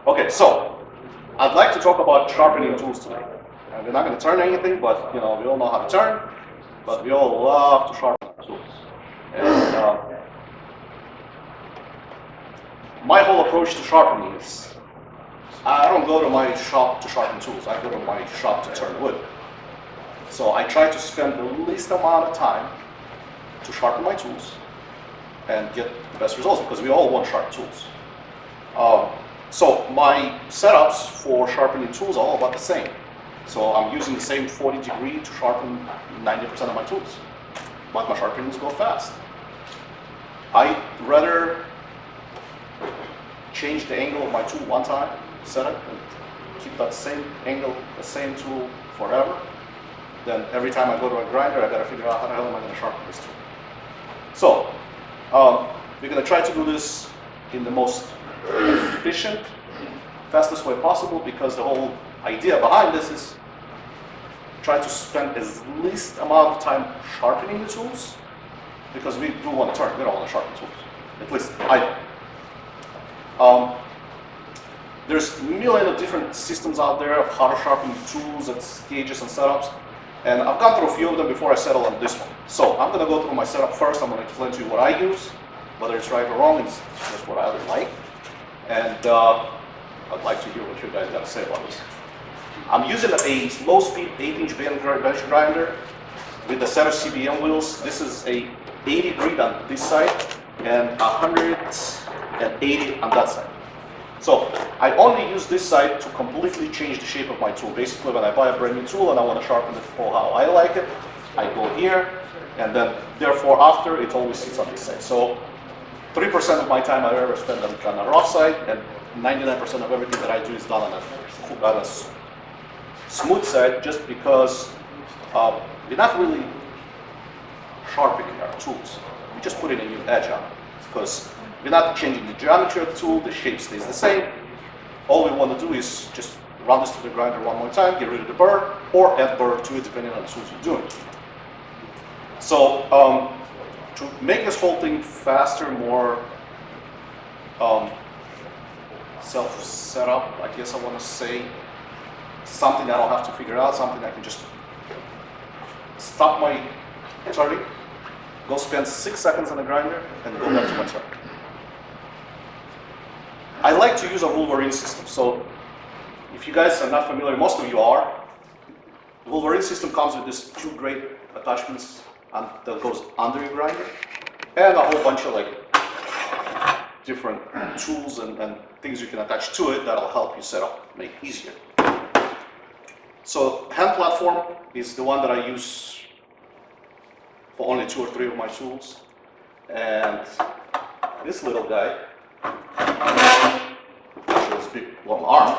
Okay, so I'd like to talk about sharpening tools today. And we're not going to turn anything, but we all know how to turn, but we all love to sharpen our tools. And my whole approach to sharpening is, I don't go to my shop to sharpen tools, I go to my shop to turn wood. So I try to spend the least amount of time to sharpen my tools and get the best results, because we all want sharp tools. So my setups for sharpening tools are all about the same. So I'm using the same 40 degree to sharpen 90% of my tools, but my sharpenings go fast. I'd rather change the angle of my tool one time, set it, and keep that same angle, the same tool forever. Then every time I go to a grinder, I gotta figure out how the hell am I gonna sharpen this tool. So we're gonna try to do this in the most efficient, fastest way possible, because the whole idea behind this is try to spend as least amount of time sharpening the tools, because we do want to turn, we don't want to sharpen tools. At least I do. There's a million of different systems out there of how to sharpen tools and gauges and setups, and I've gone through a few of them before I settle on this one. So I'm going to go through my setup first. I'm going to explain to you what I use, whether it's right or wrong, it's just what I would like, and I'd like to hear what you guys got to say about this. I'm using a low-speed 8-inch bench grinder with a set of CBM wheels. This is a 80 grit on this side and 180 on that side. So I only use this side to completely change the shape of my tool. Basically, when I buy a brand new tool and I want to sharpen it for how I like it, I go here, and then therefore after it always sits on this side. So 3% of my time I ever spend on the rough side, and 99% of everything that I do is done on a smooth side, just because we're not really sharpening our tools. We just put in a new edge on it, because we're not changing the geometry of the tool, the shape stays the same. All we want to do is just run this through the grinder one more time, get rid of the burr, or add burr to it depending on the tools you're doing. So to make this whole thing faster, more self-setup, I guess I want to say, something I don't have to figure out, something I can just stop my turning, go spend 6 seconds on the grinder, and go back to my turn. I like to use a Wolverine system. So if you guys are not familiar, most of you are, the Wolverine system comes with these two great attachments that goes under your grinder, and a whole bunch of like different tools and things you can attach to it that'll help you set up, make it easier. So hand platform is the one that I use for only 2 or 3 of my tools, and this little guy, this big long arm,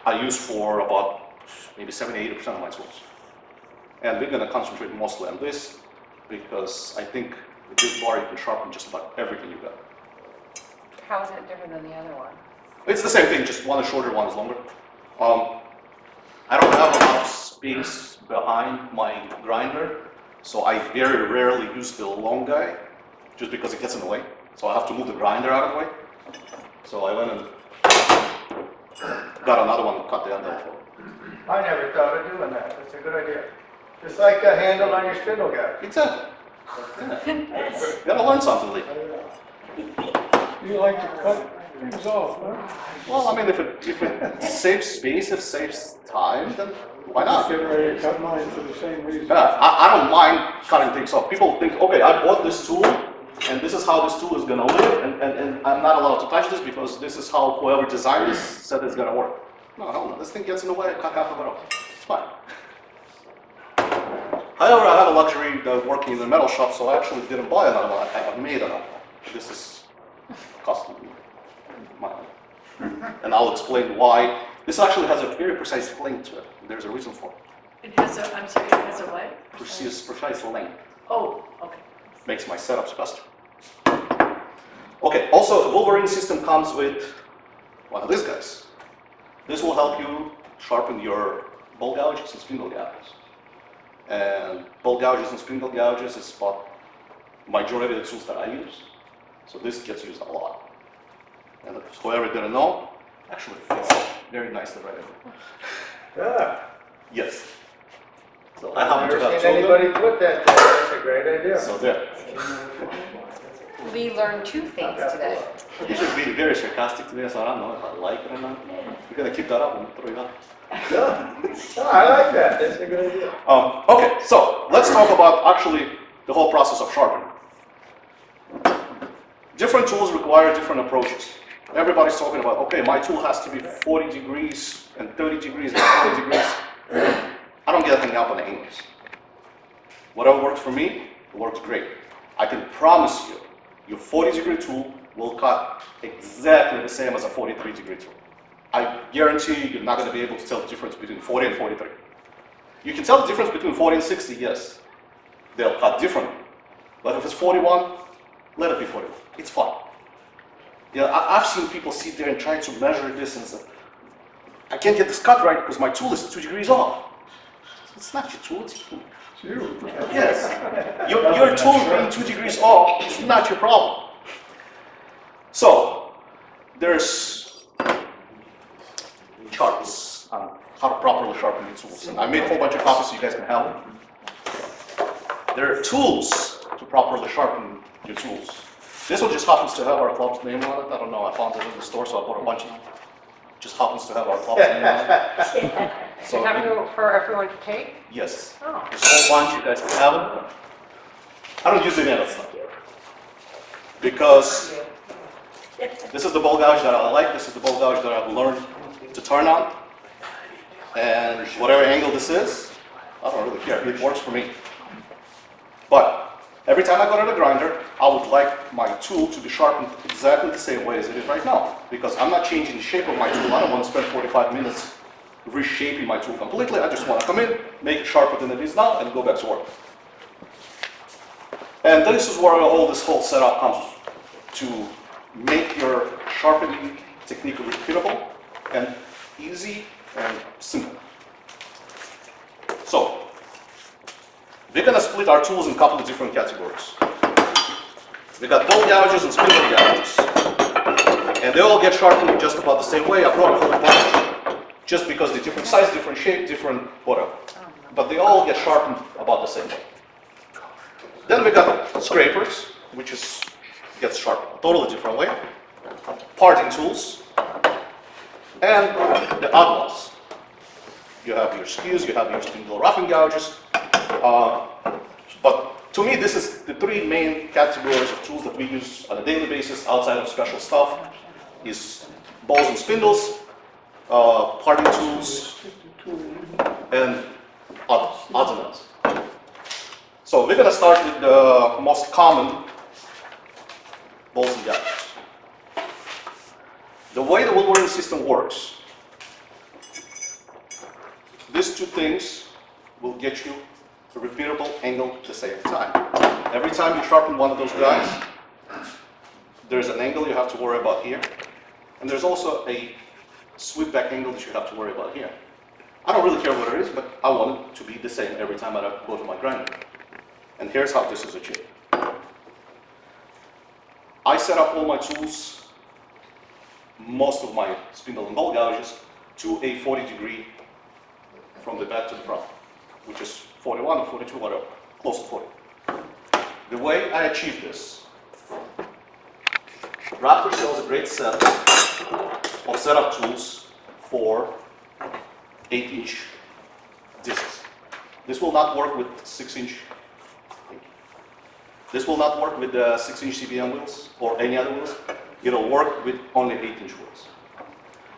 I use for about maybe 70–80% of my tools. And we're going to concentrate mostly on this, because I think with this bar you can sharpen just about everything you got. How is it different than the other one? It's the same thing, just one is shorter, one is longer. I don't have a lot of space behind my grinder, so I very rarely use the long guy, just because it gets in the way. So I have to move the grinder out of the way. So I went and got another one to cut the end off. I never thought of doing that. That's a good idea. Just like a handle on your spindle guy. Exactly. Yeah. Gotta learn something, Lee. You like to cut things off, huh? Well, I mean, if it saves space, if it saves time, then why not? I'm getting ready to cut mine for the same reason. Yeah, I don't mind cutting things off. People think, okay, I bought this tool, and this is how this tool is gonna live, and I'm not allowed to touch this because this is how whoever designed this said it's gonna work. No, hell no, this thing gets in the way, I cut half of it off. It's fine. However, I have a luxury of working in a metal shop, so I actually didn't buy another one. I made another one. This is custom mine. And I'll explain why. This actually has a very precise length to it. There's a reason for it. It has a, I'm sorry, it has a what? Precise length. Oh, okay. Makes my setups faster. Okay, also the Wolverine system comes with one of these guys. This will help you sharpen your bolt gouges and spindle gouges. And bolt gouges and spindle gouges is about majority of the tools that I use. So this gets used a lot. And whoever didn't know, actually fits very nicely right in. Yeah. Yes. So I I've happen to never have seen two of anybody them. put that there. That's a great idea. So there. We learned two things today. You should be very sarcastic today, so I don't know if I like it or not. We're gonna keep that up and throw it out. No, I like that. That's a good idea. Okay, so let's talk about actually the whole process of sharpening. Different tools require different approaches. Everybody's talking about, okay, my tool has to be 40 degrees and 30 degrees and 40 degrees. I don't get hung up on the angles. Whatever works for me, it works great. I can promise you, your 40-degree tool will cut exactly the same as a 43-degree tool. I guarantee you, you're not going to be able to tell the difference between 40 and 43. You can tell the difference between 40 and 60, yes. They'll cut differently. But if it's 41, let it be 41. It's fine. Yeah, I've seen people sit there and try to measure this and say, I can't get this cut right because my tool is 2 degrees off. It's not your tool, it's your tool. Yes. Your tool being 2 degrees off is not your problem. So, there's charts on how to properly sharpen your tools. And I made a whole bunch of copies so you guys can have them. There are tools to properly sharpen your tools. This one just happens to have our club's name on it. I don't know, I found it in the store, so I bought a bunch of them. Just happens to have our club's name on it. Is So, that for everyone to take? yes. Oh. There's a whole bunch, you guys can have them. I don't use any of that stuff. Because this is the bowl gouge that I like, this is the bowl gouge that I've learned to turn on. And whatever angle this is, I don't really care, it works for me. But every time I go to the grinder, I would like my tool to be sharpened exactly the same way as it is right now. Because I'm not changing the shape of my tool, I don't want to spend 45 minutes reshaping my tool completely. I just want to come in, make it sharper than it is now, and go back to work. And this is where all this whole setup comes to make your sharpening technique repeatable and easy and simple. So, we're going to split our tools in a couple of different categories. We got bowl gouges and spindle gouges. And they all get sharpened just about the same way. I brought a whole bunch just because they're different size, different shape, different whatever. But they all get sharpened about the same way. Then we got scrapers, which gets sharpened a totally different way. Parting tools. And the odd ones. You have your skews, you have your spindle roughing gouges. But to me, this is the three main categories of tools that we use on a daily basis outside of special stuff. Is bowls and spindles, parting tools, and odds and ends. So we're going to start with the most common bowls and gouges. The way the woodworking system works, these two things will get you a repeatable angle at the same time. Every time you sharpen one of those guys, there's an angle you have to worry about here. And there's also a sweep back angle that you have to worry about here. I don't really care what it is, but I want it to be the same every time I go to my grinder. And here's how this is achieved. I set up all my tools, most of my spindle and bowl gouges, to a 40-degree from the back to the front, which is 41 or 42, whatever, close to 40. The way I achieve this, Raptor sells a great set of setup tools for 8-inch discs. This will not work with 6-inch. This will not work with the 6-inch CBM wheels or any other wheels. It'll work with only 8-inch wheels.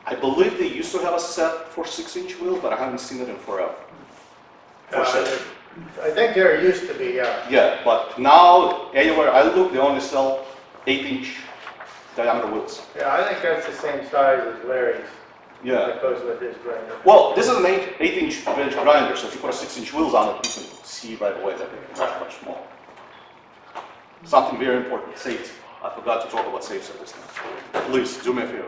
I believe they used to have a set for 6-inch wheels, but I haven't seen it in forever. I think there used to be, yeah. Yeah, but now anywhere I look, they only sell 8-inch diameter wheels. Yeah, I think that's the same size as Larry's. Yeah. That goes with his grinder. Well, this is an 8-inch bench grinder, so if you put a 6-inch wheels on it, you can see right away that they're much smaller. Something very important, safety. I forgot to talk about safety this time. Please, do me a favor.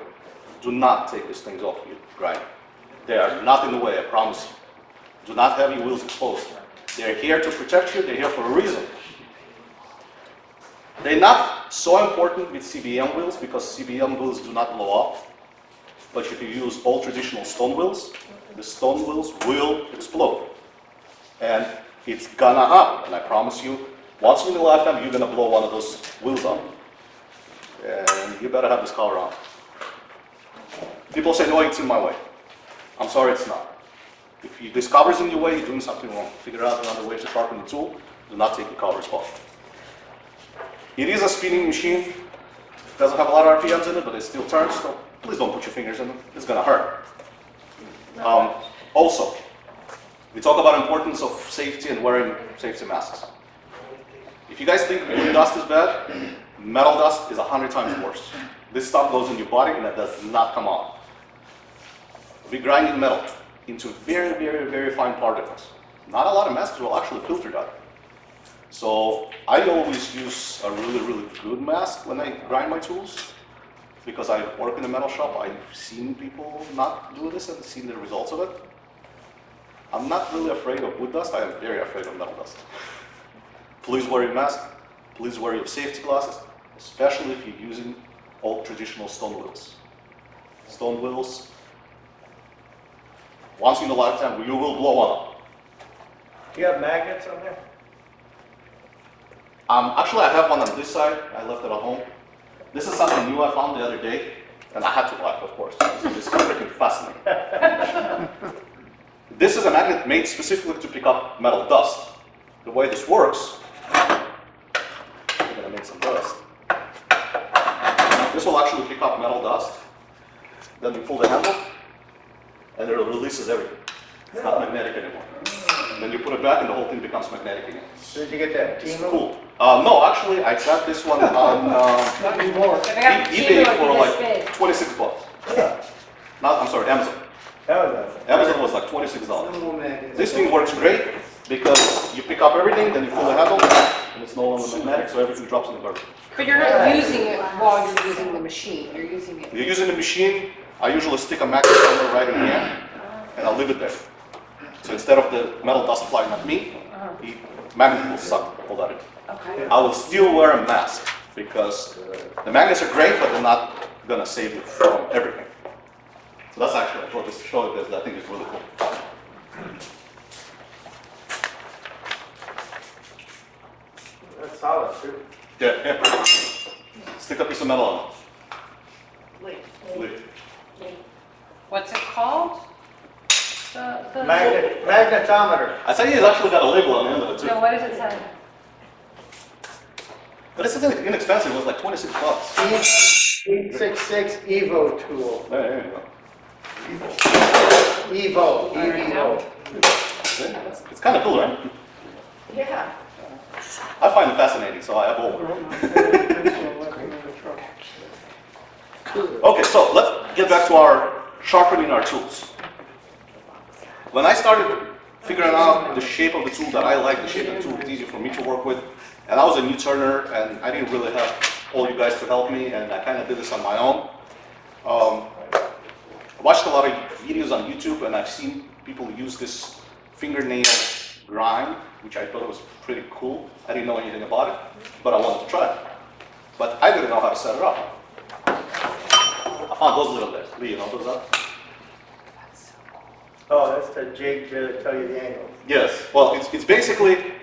Do not take these things off your grinder. They are not in the way, I promise you. Do not have your wheels exposed. They're here to protect you, they're here for a reason. They're not So important with CBM wheels because CBM wheels do not blow up. But if you use old traditional stone wheels, the stone wheels will explode. And it's gonna happen, and I promise you, once in a lifetime, you're gonna blow one of those wheels up. And you better have this car on. People say, no, it's in my way. I'm sorry, it's not. If this cover's in your way, you're doing something wrong. Figure out another way to sharpen the tool. Do not take the covers off. It is a spinning machine. It doesn't have a lot of RPMs in it, but it still turns, so please don't put your fingers in it. It's gonna hurt. Also, we talk about importance of safety and wearing safety masks. If you guys think wood dust is bad, metal dust is 100 times worse. This stuff goes in your body and it does not come out. We grind metal into very, very, very fine particles. Not a lot of masks will actually filter that. So I always use a really, really good mask when I grind my tools because I work in a metal shop. I've seen people not do this and seen the results of it. I'm not really afraid of wood dust. I am very afraid of metal dust. Please wear your mask. Please wear your safety glasses, especially if you're using old traditional stone wheels. Stone wheels, once in a lifetime, you will blow one up. Do you have magnets on there? Actually, I have one on this side. I left it at home. This is something new I found the other day, and I had to buy it, of course. It's freaking fascinating. This is a magnet made specifically to pick up metal dust. The way this works, I'm gonna make some dust. This will actually pick up metal dust. Then you pull the handle, and it releases everything. It's not magnetic anymore. And then you put it back, and the whole thing becomes magnetic again. Did you get that? It's cool. No, actually, I got this one on Not anymore. eBay for like 26 bucks. Yeah. I'm sorry, Amazon. Amazon was like $26. This thing works great because you pick up everything, then you pull the handle, and it's no longer magnetic, so everything drops in the garbage. But you're not using it while you're using the machine, you're using it. You're using the machine, I usually stick a magnet somewhere right in here, and I'll leave it there. So instead of the metal dust flying at me, the magnet will suck all that in. Okay. I will still wear a mask because the magnets are great, but they're not gonna save you from everything. So that's actually, I brought this to show you because I think it's really cool. That's solid too. Yeah. Stick a piece of metal on it. Leave. What's it called? The Magnetometer. I tell you, it's actually got a label on the end of it too. No, what does it say? But it's inexpensive. It was like 26 bucks. 866 Evo tool. There you go. Evo. Evo. It's kind of cool, right? Yeah. I find it fascinating, so I have over. Okay, so let's get back to our sharpening our tools. When I started figuring out the shape of the tool that I like, the shape of the tool was easy for me to work with, and I was a new turner, and I didn't really have all you guys to help me, and I kind of did this on my own. I watched a lot of videos on YouTube, and I've seen people use this fingernail grind, which I thought was pretty cool. I didn't know anything about it, but I wanted to try it. But I didn't know how to set it up. I found those little guys. Lee, you know those up? Oh, that's the jig to tell you the angle. Yes. Well, it's basically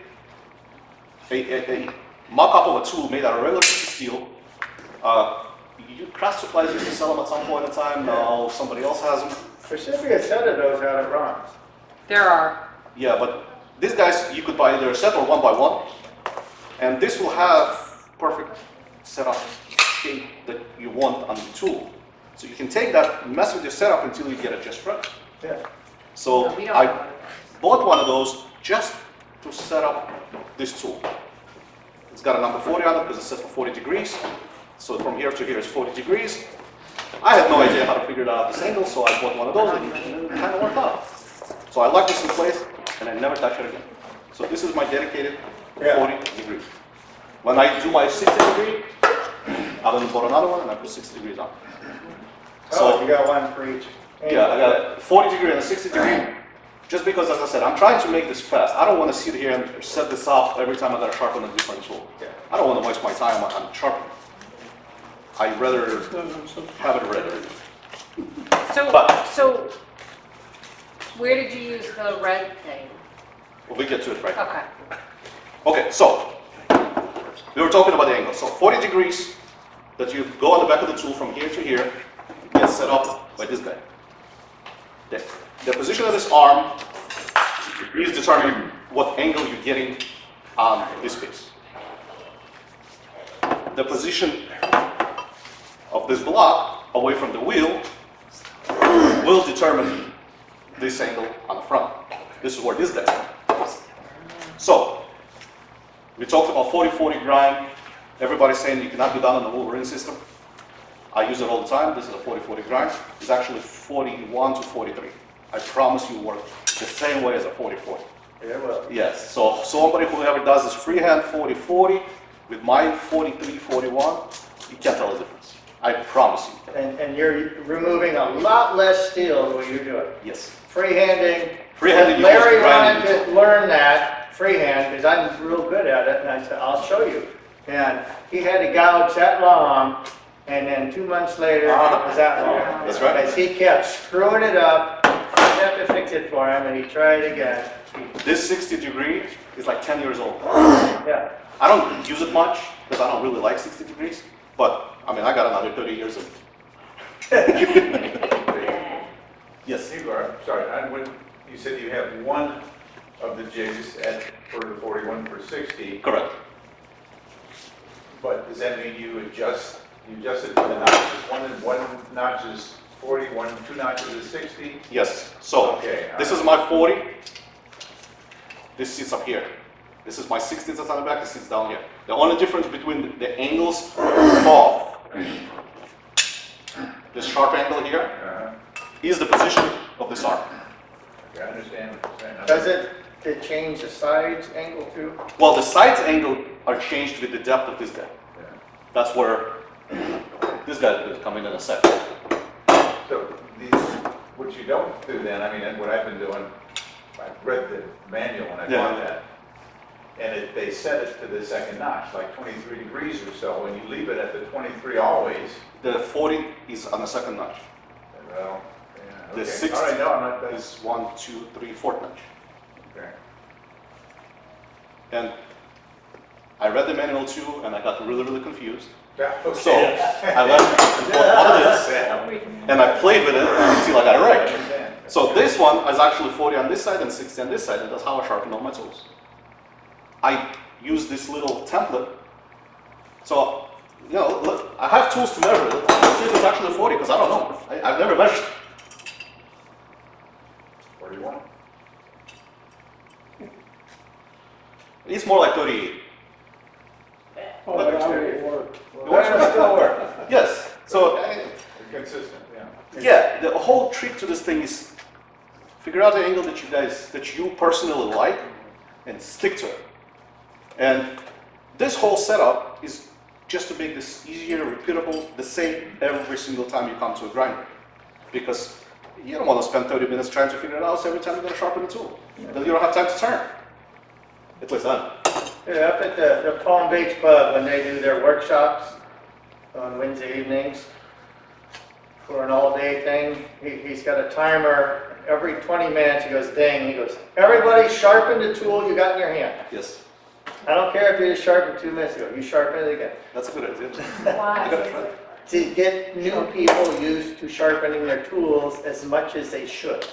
a mock-up of a tool made out of regular piece of steel. Craft Supplies used to sell them at some point in time. Now somebody else has them. There should be a set of those out at Ron's. There are. Yeah, but these guys, you could buy either a set or one by one. And this will have perfect setup shape that you want on the tool. So you can take that, mess with your setup until you get it just right. Yeah. So No, we don't I have one. bought one of those just to set up this tool. It's got a number 40 on it because it's set for 40 degrees. So from here to here is 40 degrees. I had no idea how to figure it out at this angle, so I bought one of those and it kind of worked out. So I left this in place and I never touch it again. So this is my dedicated 40 degrees. When I do my 60 degree, I then bought another one and I put 60 degrees on. So you got one for each. Yeah, I got a 40 degree and a 60 degree. just because, as I said, I'm trying to make this fast. I don't want to sit here and set this up every time I got to sharpen a different tool. Yeah. I don't want to waste my time on sharpening. I'd rather have it ready. So, But- so where did you use the red thing? Well, we get to it right now. Okay. Okay, so we were talking about the angle. So 40 degrees that you go on the back of the tool from here to here gets set up by this guy. The position of this arm is determining what angle you're getting on this piece. The position of this block away from the wheel will determine this angle on the front. This is where this guy is. So, we talked about 40-40 grind. Everybody's saying you cannot do that on the Wolverine system. I use it all the time. This is a 40-40 grind. It's actually 41 to 43. I promise you work the same way as a 40-40. Yeah, well. Yes, so somebody who ever does this freehand 40-40 with my 43-41, you can't tell the difference. I promise you. And you're removing a lot less steel than what you're doing. Yes. Freehanding. Freehanding, you Larry always grind wanted to learn that freehand because I'm real good at it, and I said, I'll show you. And he had to gouge that long, and then 2 months later, it was that long. That's right. Because he kept screwing it up, I have to fix it for him, and he tried again. This 60 degree is like 10 years old. Yeah. I don't use it much because I don't really like 60 degrees, but I mean, I got another 30 years of. Yes. Igor, sorry, when you said you have one of the jigs for the 41 for 60, Correct. but does that mean you adjust it to the notches? One notch is 40, two notches is 60? Yes. So Okay, this is my 40. This sits up here. This is my 60 that's on the back. It sits down here. The only difference between the angles of this sharp angle here Uh-huh. is the position of this arm. Okay, I understand what you're saying. Does it change the sides angle too? Well, the sides angle are changed with the depth of this guy. Yeah. That's where this guy is coming in a second. So what you don't do then, I mean, and what I've been doing, I've read the manual when I Yeah. bought that, and they set it to the second notch, like 23 degrees or so, and you leave it at the 23 always. The 40 is on the second notch. Well, yeah, The okay. 60 All right, no, I'm not, is 1, 2, 3, 4th notch. okay. And I read the manual too, and I got really, really confused. Yeah, So okay. I went and bought one of this, and I played with it until I got it I right. understand. So this one is actually 40 on this side and 60 on this side, and that's how I sharpen all my tools. I use this little template. So, you know, look, I have tools to measure it. Let's see if it's actually 40, because I don't know. I've never measured. 41. It's more like 38. Oh, that would work. It works That'll still work. Yes. So, You're consistent, yeah. yeah, the whole trick to this thing is figure out the angle that you personally like and stick to it. And this whole setup is just to make this easier, repeatable, the same every single time you come to a grinder. Because you don't want to spend 30 minutes trying to figure it out every time you're going to sharpen the tool. Then you don't have time to turn. At least then. Yeah, up at the Palm Beach Pub, when they do their workshops on Wednesday evenings for an all-day thing, he's got a timer. Every 20 minutes, he goes, ding, he goes, everybody sharpen the tool you got in your hand. Yes. I don't care if you just sharpened 2 minutes ago, you sharpen it again. That's a good idea. You Why? gotta try it. To get new people used to sharpening their tools as much as they should.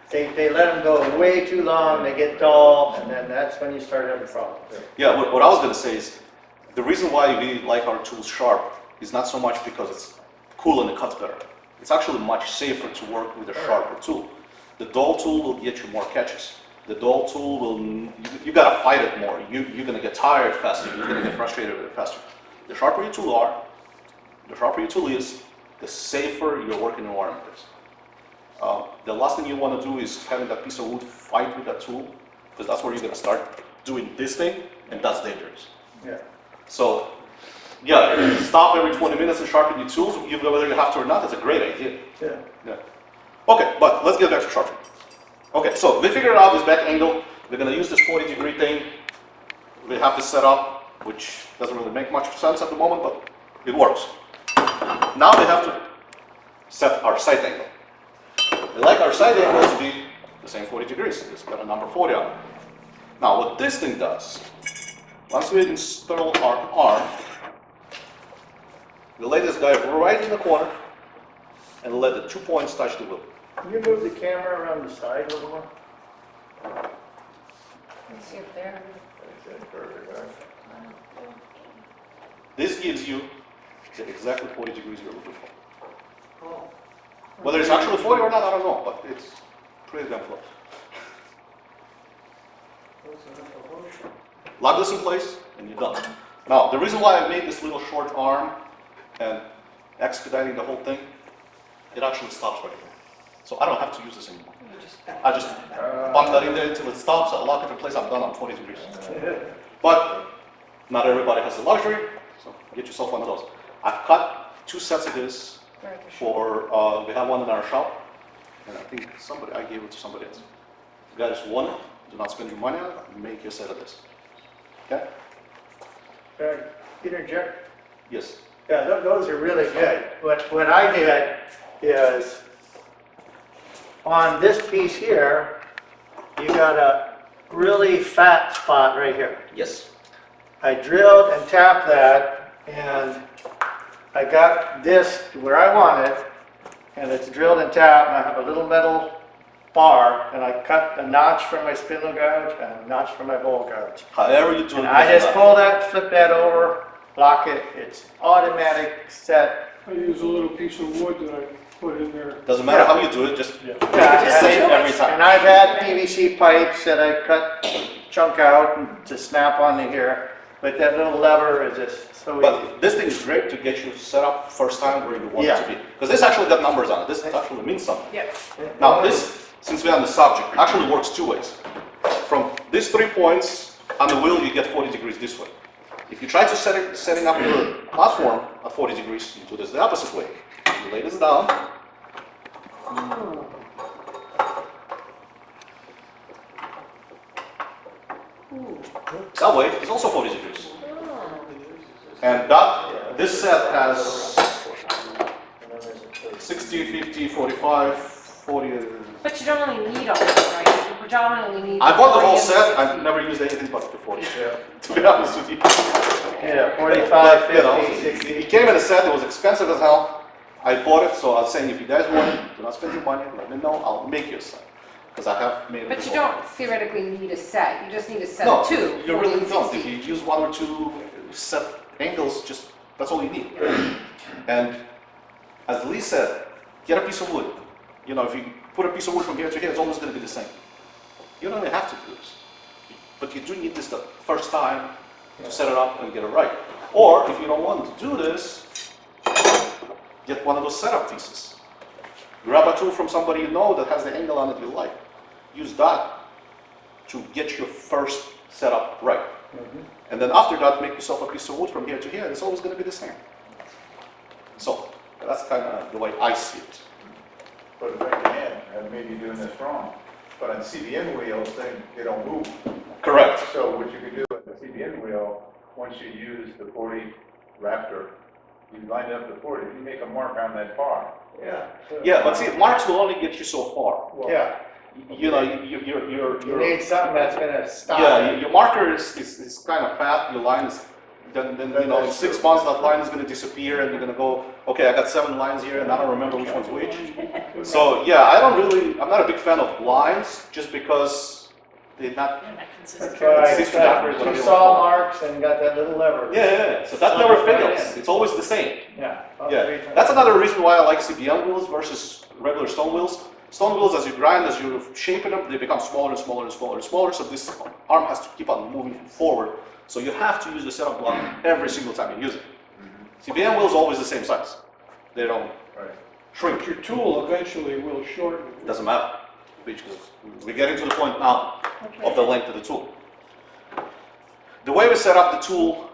They let them go way too long, they get dull, and then that's when you start having problems. Yeah, what I was going to say is the reason why we like our tools sharp is not so much because it's cool and it cuts better. It's actually much safer to work with a sharper tool. The dull tool will get you more catches. The dull tool will, you gotta fight it more. You're gonna get tired faster, you're gonna get frustrated with it faster. The sharper your tool is, the safer your working environment is. The last thing you want to do is having that piece of wood fight with that tool, because that's where you're going to start doing this thing, and that's dangerous. Yeah. So, yeah, stop every 20 minutes and sharpen your tools, even whether you have to or not. That's a great idea. Yeah. Yeah. Okay, but let's get back to sharpening. Okay, so we figured out this back angle. We're gonna use this 40-degree thing. We have this set up, which doesn't really make much sense at the moment, but it works. Now we have to set our sight angle. We like our sight angle to be the same 40 degrees. It's got a number 40 on it. Now what this thing does, once we install our arm, we lay this guy right in the corner and let the 2 points touch the wheel. Can you move the camera around the side a little more? Let's see if they're. This gives you the exactly 40 degrees you're looking for. Whether it's actually 40 or not, I don't know, but it's pretty damn close. Lock this in place, and you're done. Now, the reason why I made this little short arm and expediting the whole thing, it actually stops right here. So I don't have to use this anymore. I just bump that in there until it stops, I lock it in place, I'm done, I'm 40 degrees. But not everybody has the luxury, so get yourself one of those. I've cut 2 sets of this for, we have one in our shop, and I think I gave it to somebody else. You guys want it, do not spend your money on it, make your set of this. Okay? Interject? Yes. Yeah, those are really good. What I did is, on this piece here, you got a really fat spot right here. Yes. I drilled and tapped that, and I got this to where I want it, and it's drilled and tapped, and I have a little metal bar, and I cut a notch for my spindle gouge and a notch for my bowl gouge. However you do it. And I just pull that, flip that over, lock it, it's automatic set. I use a little piece of wood that I put in there. Doesn't matter how you do it, just Yeah, the same every time. And I've had PVC pipes that I cut chunk out and to snap onto here, but that little lever is just so easy. But this thing is great to get you set up first time where you want it Yeah. to be. Because this actually got numbers on it. This actually means something. Yeah. Now this, since we're on the subject, actually works 2 ways. From these 3 points on the wheel, you get 40 degrees this way. If you try to setting up your platform at 40 degrees, you do this the opposite way. You lay this down. That way, it's also 40 degrees. And this set has 60, 50, 45, 40. But you don't really need all that, right? You predominantly need. I bought the whole 40 and set. I've never used anything but the 40. To be honest with you. Yeah, 45, But, you know, 50, 60. it came in a set. It was expensive as hell. I bought it, so I was saying, if you guys want it, do not spend your money. Let me know. I'll make you a set. Because I have made it But you before. don't theoretically need a set, you just need a set No, of 2. you 40 really and don't. 60. If you use 1 or 2 set angles, just that's all you need. And as Lee said, get a piece of wood. You know, if you put a piece of wood from here to here, it's always going to be the same. You don't even have to do this. But you do need this the first time to set it up and get it right. Or if you don't want to do this, get one of those setup pieces. Grab a tool from somebody you know that has the angle on it you like. Use that to get your first setup right. And then after that, make yourself a piece of wood from here to here, and it's always going to be the same. So that's kind of the way I see it. But if I can add, I may be doing this wrong, but on CBN wheels, they don't move. Correct. So what you can do with the CBN wheel, once you use the 40 Raptor, you line up the 40, you make a mark on that bar. Yeah. Yeah, but see, marks will only get you so far. Yeah, You know, you need something that's gonna stop. yeah, your marker is kind of fat. Your line is then you know in 6 months that line is going to disappear, and you're going to go, okay, I got 7 lines here, and I don't remember which one's which. So yeah, I'm not a big fan of lines, just because they're not. That's why I System got numbers, whatever 2 you saw want. marks and got that little lever. Yeah. So that never fails. It's always the same. Yeah. Yeah, that's another reason why I like CBM wheels versus regular stone wheels. Stone wheels, as you grind, as you shape them, they become smaller and smaller and smaller and smaller, so this arm has to keep on moving forward. So you have to use the setup block every single time you use it. CBM wheels are always the same size. They don't shrink. But your tool eventually will shorten. It doesn't matter, because we're getting to the point now of the length of the tool. The way we set up the tool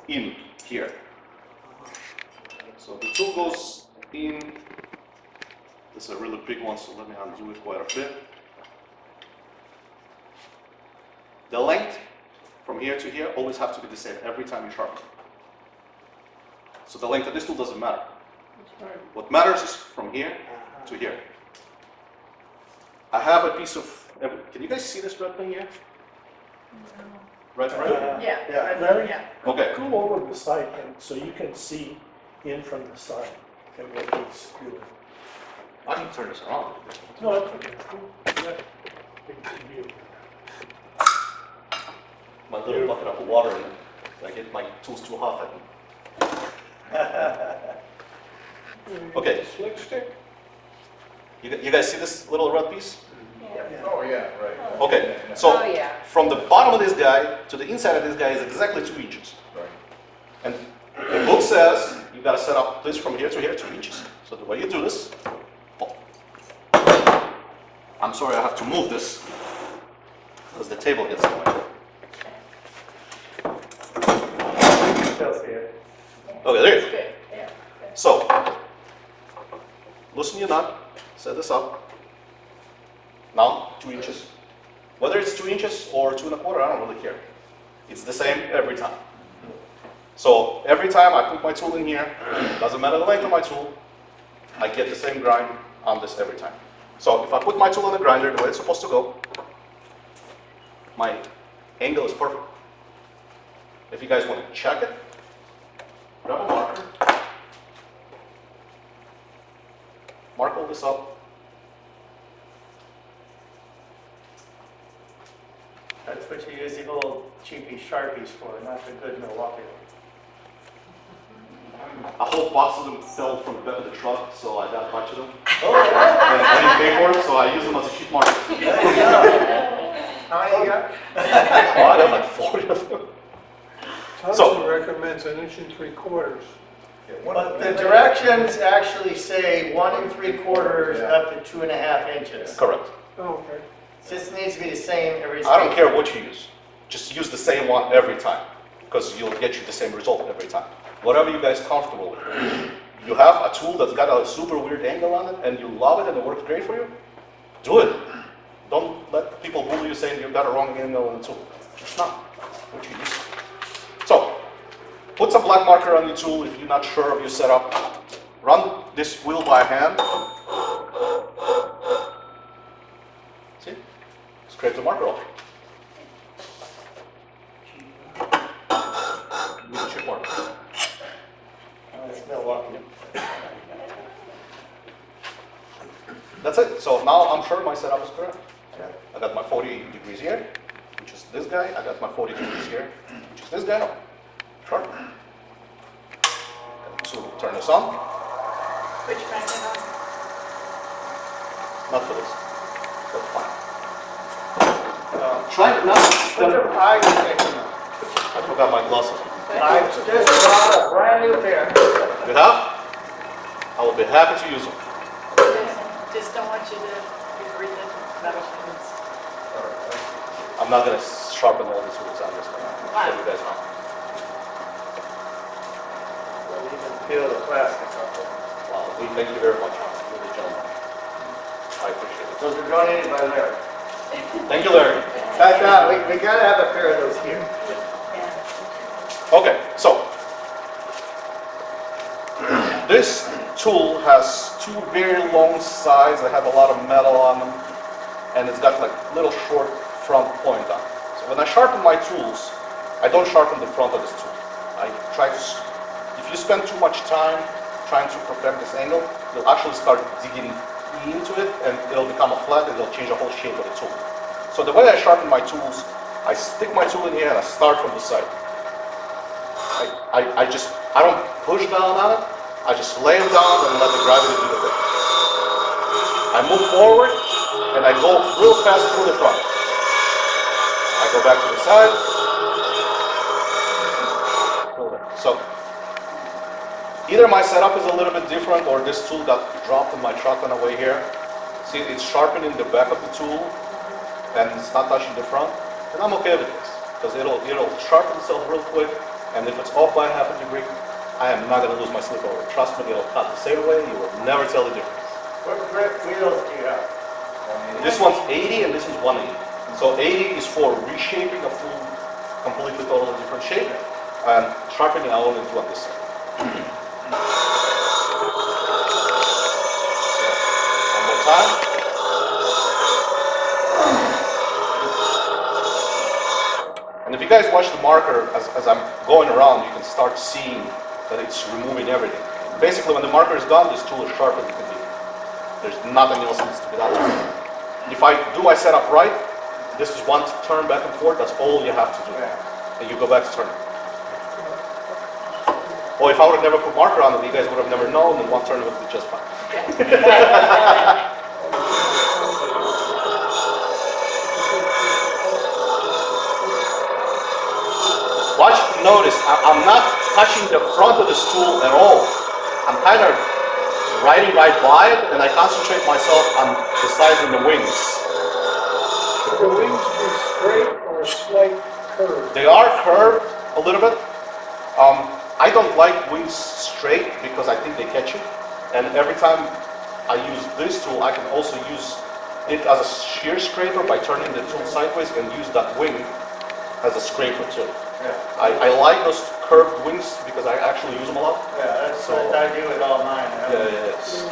in here. So the tool goes in. This is a really big one, so let me undo it quite a bit. The length from here to here always have to be the same every time you sharpen. So the length of this tool doesn't matter. What matters is from here to here. I have a piece of, can you guys see this red thing here? Red thing? Yeah. Larry, Okay. go over the side and so you can see in from the side and what he's doing. I can turn this around. No, that's okay. Yeah. Big view. My little bucket of water in it. I get my tools too hot. Okay. Slick stick? You guys see this little red piece? Oh, yeah, right. Okay, so Oh, yeah. from the bottom of this guy to the inside of this guy is exactly 2 inches. Right. And the book says you gotta set up this from here to here, 2 inches. So the way you do this, I'm sorry I have to move this because the table gets in the way. Still see it. Okay, there you go. Good, yeah. So, loosen your nut, set this up. Now, 2 inches. Whether it's 2 inches or 2 1/4, I don't really care. It's the same every time. So, every time I put my tool in here, doesn't matter the length of my tool, I get the same grind on this every time. So, if I put my tool on the grinder the way it's supposed to go, my angle is perfect. If you guys want to check it, grab a marker, mark all this up. That's what you use the old cheapy Sharpies for, not the good Milwaukee ones. A whole box of them fell from the bed of the truck, so I got a bunch of them. Oh, yeah. And I didn't pay for them, so I use them as a sheet marker. There you go. How many you got? Oh, I got like 40 of them. Thompson recommends 1 3/4 inches. But the directions actually say 1 3/4 up to 2.5 inches. Correct. Oh, okay. This needs to be the same every I don't time. care what you use. Just use the same one every time, because you'll get you the same result every time. Whatever you guys comfortable with. You have a tool that's got a super weird angle on it, and you love it and it works great for you, do it. Don't let people bully you saying you've got a wrong angle on the tool. It's not what you use. So, put some black marker on your tool if you're not sure of your setup. Run this wheel by hand. See? Scrape the marker off. With a chip marker. It's Milwaukee. That's it. So now I'm sure my setup is correct. Yeah. I got my 40 degrees here, which is this guy. I got my 40 degrees here, which is this guy. Sharp. So turn this on. Which magnet on? Not for this. That's fine. Try it now. Put your eye protection on. I forgot my glasses. I just bought a brand new pair. You have? I will be happy to use them. Just don't want you to be breathing metal things. I'm not going to sharpen all these tools. I'm just going to show you guys how. We'll even peel the plastic off. Wow, we thank you very much, ladies and gentlemen. I appreciate it. Those are donated by Larry. Thank you, Larry. I thought we gotta have a pair of those here. Okay, so this tool has 2 very long sides that have a lot of metal on them, and it's got like little short front point on it. So when I sharpen my tools, I don't sharpen the front of this tool. I try to, if you spend too much time trying to perfect this angle, you'll actually start digging into it, and it'll become a flat, and it'll change the whole shape of the tool. So the way I sharpen my tools, I stick my tool in here and I start from the side. I don't push down on it, I just lay it down and let the gravity do the thing. I move forward and I go real fast through the front. I go back to the side. So either my setup is a little bit different or this tool got dropped in my truck on the way here. See, it's sharpening the back of the tool and it's not touching the front. And I'm okay with this because it'll sharpen itself real quick, and if it's off by 1/2 degree, I am not going to lose my sleep over it. Trust me, it'll cut the same way. You will never tell the difference. What grip wheels do you have? This one's 80 and this is 180. So 80 is for reshaping a full, completely totally different shape, and sharpening I only do on this side. One more time. And if you guys watch the marker as I'm going around, you can start seeing that it's removing everything. Basically, when the marker is gone, this tool is sharp as it can be. There's nothing else needs to be done. If I do my setup right, this is one turn back and forth, that's all you have to do. And you go back to turning. Or if I would have never put marker on it, you guys would have never known, and one turn would be just fine. Watch, notice, I'm not touching the front of the stool at all. I'm kind of riding right by it, and I concentrate myself on the sides and the wings. Should the wings be straight or a slight curve? They are curved a little bit. I don't like wings straight because I think they catch you. And every time I use this tool, I can also use it as a shear scraper by turning the tool sideways and use that wing as a scraper too. Yeah. I like those curved wings because I actually use them a lot. Yeah, that's what I do with all mine. Yeah.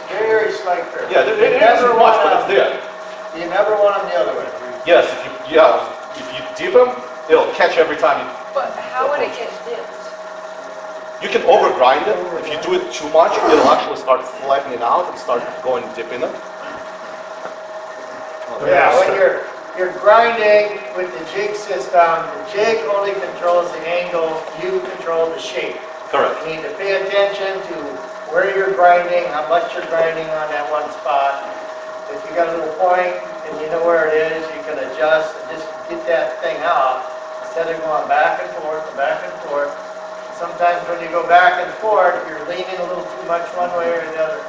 Very slight curve. Yeah, it You isn't much, but it's there. You never want them the other way. Yes, if you dip them, it'll catch every time you. But how would it get dipped? You can overgrind it. If you do it too much, it'll actually start flattening out and start going dip in it. Yeah, when you're grinding with the jig system, the jig only controls the angle, you control the shape. Correct. You need to pay attention to where you're grinding, how much you're grinding on that one spot. If you got a little point and you know where it is, you can adjust and just get that thing out instead of going back and forth and back and forth. Sometimes when you go back and forth, you're leaning a little too much one way or the other.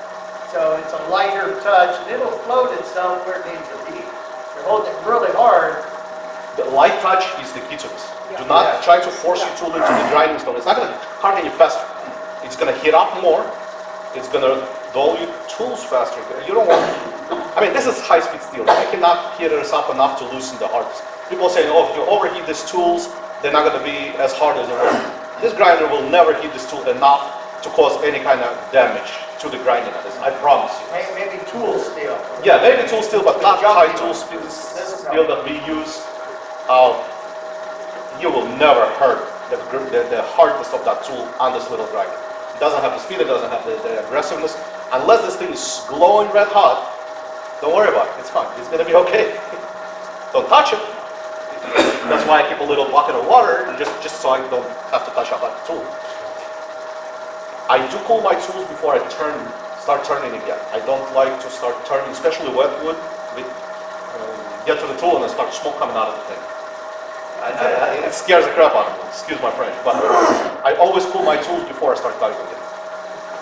So it's a lighter touch and it'll float itself where it needs to be. You're holding it really hard. The light touch is the key to this. Yeah. Do not Yeah. try to force your tool into the grinding stone. It's not going to hurt any faster. It's going to hit up more. It's going to dull your tools faster. You don't want. I mean, this is high-speed steel. I cannot heat this up enough to loosen the hardness. People saying, "Oh, if you overheat these tools, they're not going to be as hard as they were." This grinder will never heat this tool enough to cause any kind of damage to the grinding of this. I promise you. Maybe tool steel. Yeah, maybe tool steel, but not Jumpy high one. tool steel that we use. You will never hurt the hardness of that tool on this little grinder. It doesn't have the speed, it doesn't have the aggressiveness. Unless this thing is glowing red hot, don't worry about it. It's fine. It's gonna be okay. Don't touch it. That's why I keep a little bucket of water, just so I don't have to touch up that tool. I do cool my tools before I start turning again. I don't like to start turning, especially wet wood, get to the tool and then start smoke coming out of the thing. It scares the crap out of me, excuse my French, but I always cool my tools before I start cutting again.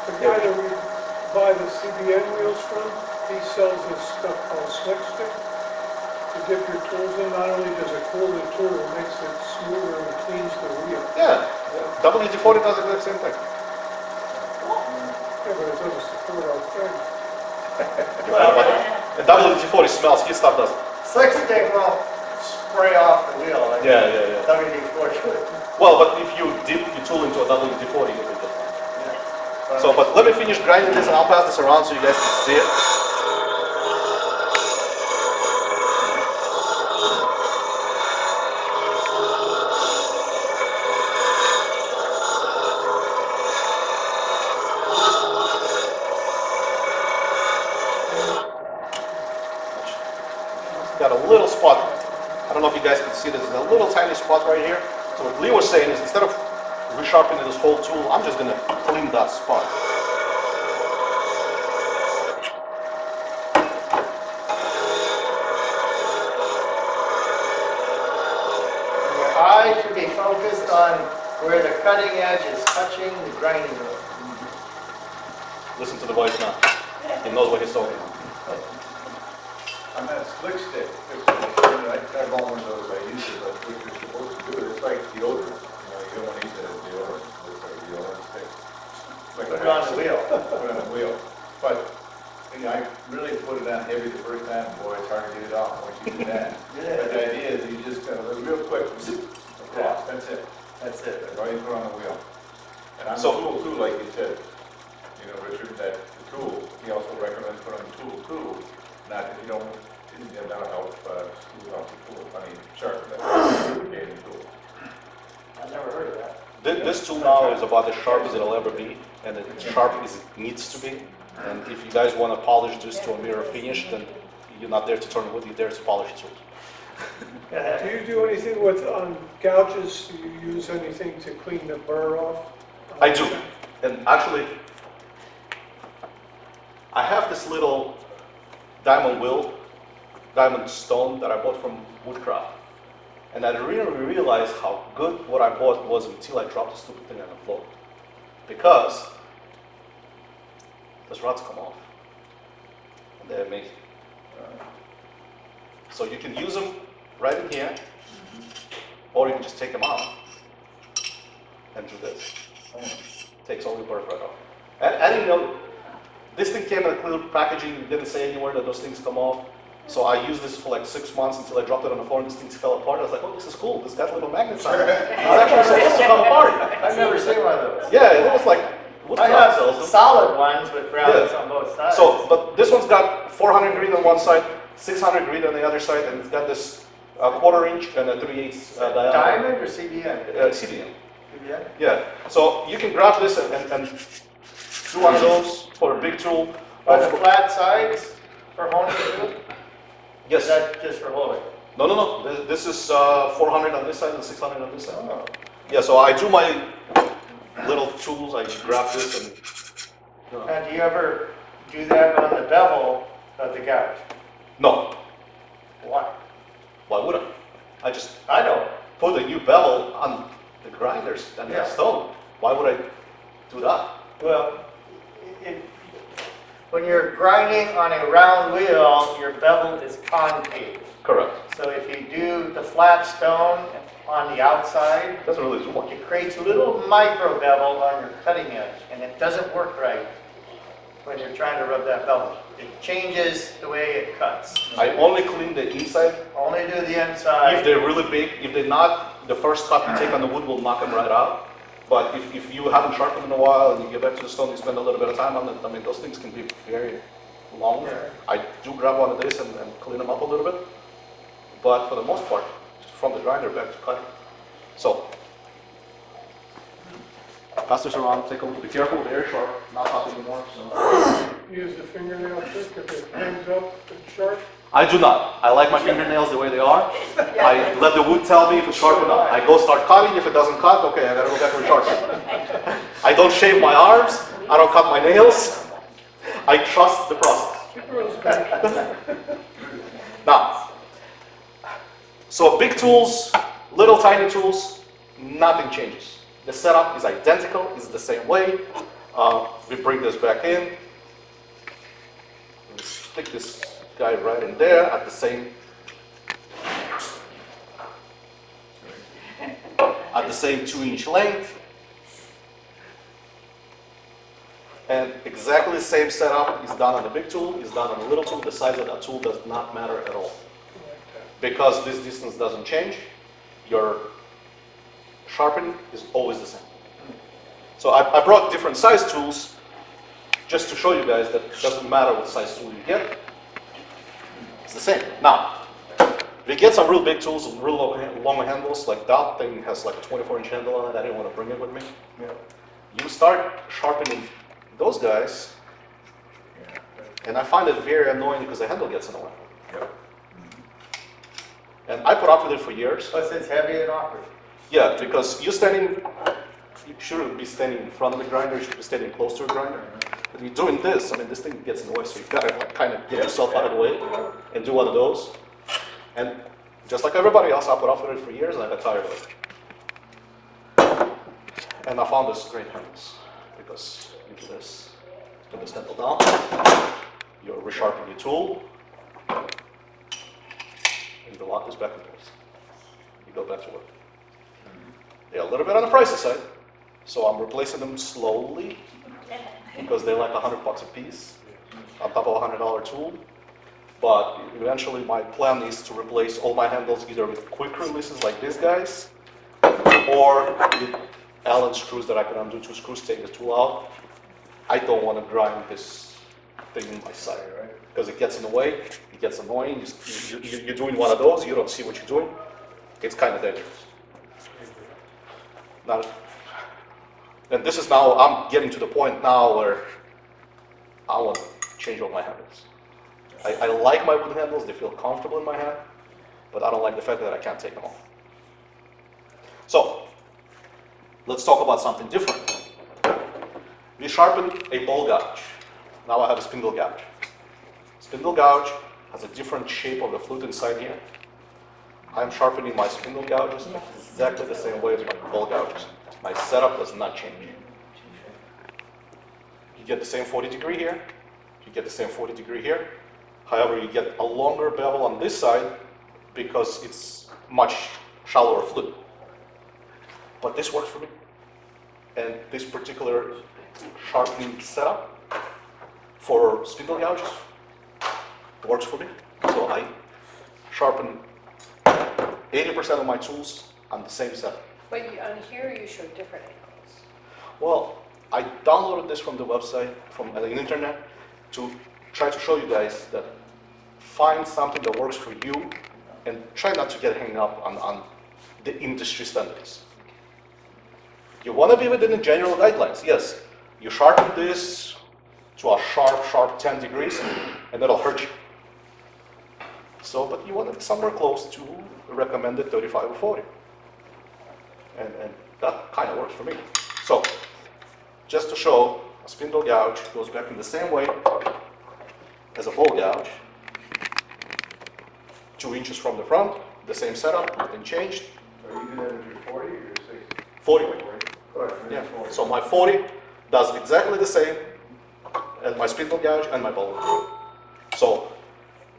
The guy that we buy the CBN wheels from, he sells this stuff called slick stick. To dip your tools in, not only does it cool the tool, it makes it smoother and cleans the wheel. Yeah, WD-40 does the exact same thing. Yeah, but it doesn't support our thing. And WD-40 smells, his stuff doesn't. Slick stick won't spray off the wheel like Yeah. WD-40 would. Well, but if you dip your tool into a WD-40, it will just fine. So, but let me finish grinding this and I'll pass this around so you guys can see it. Got a little spot. I don't know if you guys can see this. There's a little tiny spot right here. So what Lee was saying is instead of resharpening this whole tool, I'm just going to clean that spot. Your eye should be focused on where the cutting edge is touching the grinding wheel. Listen to the voice now. He knows what he's talking about. On that slick stick, I've all one of those, I use it, but what you're supposed to do, it's like deodorant. You don't want to use it as deodorant, it's like a deodorant stick. It's like Put it on the wheel. Put it on the wheel. But in you know, I really put it on heavy the first time, boy, it's hard to get it off once you do that. But the idea is you just gotta look real quick, zip, across, that's it. That's it. That's all you put on the wheel. And on the So- tool too, like you said, you know, Richard, that the tool, he also recommends put on the tool too, not that you don't, that'll help, smooth out the tool, I mean, sharpen that lubricating tool. I've never heard of that. This tool now is about as sharp as it'll ever be, and as sharp as it needs to be. And if you guys want to polish this to a mirror finish, then you're not there to turn wood, you're there to polish tools. Do you do anything with, on gouges, do you use anything to clean the burr off? I do, and actually, I have this little diamond stone that I bought from Woodcraft. And I really realized how good what I bought was until I dropped the stupid thing on the floor. Because those rods come off. And they're amazing. So you can use them right in here, or you can just take them out and do this. Takes all the burr right off. And I didn't know, this thing came in a clear packaging, it didn't say anywhere that those things come off. So I used this for like 6 months until I dropped it on the floor and these things fell apart. I was like, oh, this is cool. This got little magnets on it. It's actually supposed to come apart. I've never seen one of those. Yeah, it was like, I Woodcraft have sells them. solid ones with rounders Yeah. on both sides. So, but this one's got 400 grit on one side, 600 grit on the other side, and it's got this 1/4 inch and a 3/8 diameter. Diamond or CBN? CDM. CBN? Yeah. So you can grab this and do one of those for a big tool. Are the flat sides for honing too? Yes. Is that just for honing? No. This is 400 on this side and 600 on this side. Oh. Yeah, so I do my little tools, I grab this and, Now, do you ever do that on the bevel of the gouge? no, Why? why would I? I just I don't. put a new bevel on the grinders and Yeah. the stone. Why would I do that? Well, when you're grinding on a round wheel, your bevel is concave. Correct. So if you do the flat stone on the outside, Doesn't really do much. it creates a little micro bevel on your cutting edge, and it doesn't work right when you're trying to rub that bevel. It changes the way it cuts. I only clean the inside. Only do the If inside. they're really big, if they're not, the first cut you take on the wood will knock them right out. But if you haven't sharpened in a while and you get back to the stone, you spend a little bit of time on it, I mean, those things can be very long. Yeah. I do grab one of these and clean them up a little bit. But for the most part, from the grinder back to cutting. So, pass this around, take a look, be careful, very sharp, not hot anymore. So. Use the fingernail trick if it hangs up and sharp? I do not. I like my fingernails the way they are. I let the wood tell me if it's sharp or not. I go start cutting. If it doesn't cut, okay, I gotta go back and sharpen. I don't shave my arms. I don't cut my nails. I trust the process. Now, so big tools, little tiny tools, nothing changes. The setup is identical, it's the same way. We bring this back in. We stick this guy right in there at the same 2-inch length. And exactly the same setup is done on the big tool, is done on the little tool. The size of that tool does not matter at all. Because this distance doesn't change, your sharpening is always the same. So I brought different size tools just to show you guys that it doesn't matter what size tool you get. It's the same. Now, we get some real big tools, real long handles, like that thing has like a 24-inch handle on it. I didn't want to bring it with me. Yeah. You start sharpening those guys, and I find it very annoying because the handle gets in the way. And I put up with it for years. Plus it's heavy and awkward. Yeah, because you shouldn't be standing in front of the grinder, you should be standing close to a grinder. But you're doing this, I mean, this thing gets in the way, so you've got to like, kind of get yourself out of the way and do one of those. And just like everybody else, I put up with it for years and I got tired of it. And I found this great handles, because you do this, put this handle down, you're resharpening your tool, and you lock this back in place. You go back to work. They're a little bit on the pricey side, so I'm replacing them slowly because they're like $100 a piece. on top of a $100 tool. But eventually my plan is to replace all my handles either with quick releases like these guys, or with Allen screws that I can undo 2 screws, take the tool out. I don't want to grind this thing in my side, right? Because it gets in the way, it gets annoying. You're doing one of those, you don't see what you're doing. It's kind of dangerous. Now, and this is now, I'm getting to the point now where I want to change all my handles. I like my wood handles, they feel comfortable in my hand, but I don't like the fact that I can't take them off. So, let's talk about something different. We sharpened a ball gouge. Now I have a spindle gouge. Spindle gouge has a different shape of the flute inside here. I'm sharpening my spindle gouges exactly the same way as my ball gouges. My setup does not change. You get the same 40 degree here, you get the same 40 degree here. However, you get a longer bevel on this side because it's much shallower flute. But this works for me. And this particular sharpening setup for spindle gouges works for me. So I sharpen 80% of my tools on the same setup. But on here, you show different angles. Well, I downloaded this from the website, from the internet, to try to show you guys that find something that works for you and try not to get hung up on the industry standards. You want to be within the general guidelines, yes. You sharpen this to a sharp 10 degrees and that'll hurt you. So, but you want to be somewhere close to recommended 35 or 40. And that kind of works for me. So, just to show, a spindle gouge goes back in the same way as a ball gouge. 2 inches from the front, the same setup, nothing changed. Are you doing that with your 40 or your 60? 40. 40. Yeah. So my 40 does exactly the same as my spindle gouge and my ball gouge. So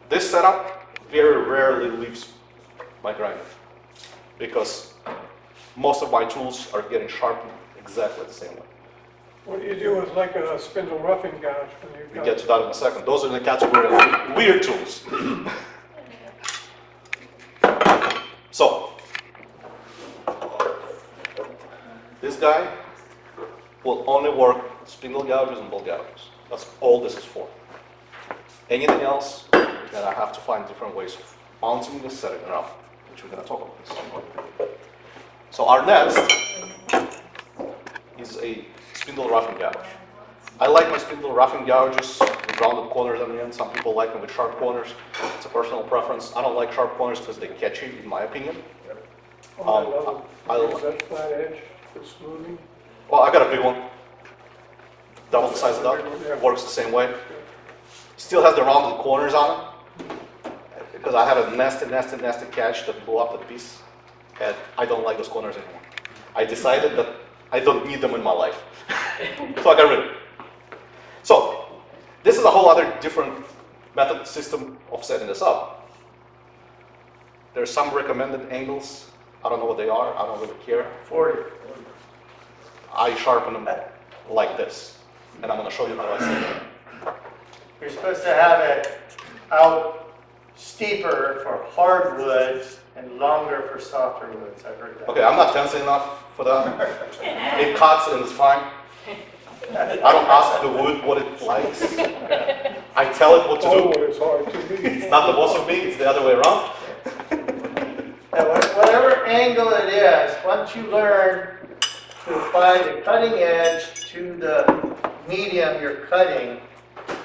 this setup very rarely leaves my grinder because most of my tools are getting sharpened exactly the same way. What do you do with like a spindle roughing gouge when you've We got? get to that in a second. Those are in the category of weird tools. So, this guy will only work with spindle gouges and ball gouges. That's all this is for. Anything else, then I have to find different ways of mounting this, setting it up, which we're going to talk about. So our next is a spindle roughing gouge. I like my spindle roughing gouges with rounded corners on the end. Some people like them with sharp corners. It's a personal preference. I don't like sharp corners because they catch you, in my opinion. Oh, I I love love- it. Is that flat edge for smoothing? Well, I got a big one. Double the size of that. Yeah. Works the same way. Still has the rounded corners on it. Because I have a nasty catch that blew up the piece. And I don't like those corners anymore. I decided that I don't need them in my life. So I got rid of it. So, this is a whole other different method system of setting this up. There's some recommended angles. I don't know what they are. I don't really care. 40. I sharpen them like this. And I'm going to show you how I set it. You're supposed to have it out steeper for hardwoods and longer for softer woods. I've heard that. Okay, I'm not fancy enough for that. It cuts and it's fine. I don't ask the wood what it likes. I tell it what to Oh, do. it's hard to read. It's not the boss of me, it's the other way around. Now, whatever angle it is, once you learn to apply the cutting edge to the medium you're cutting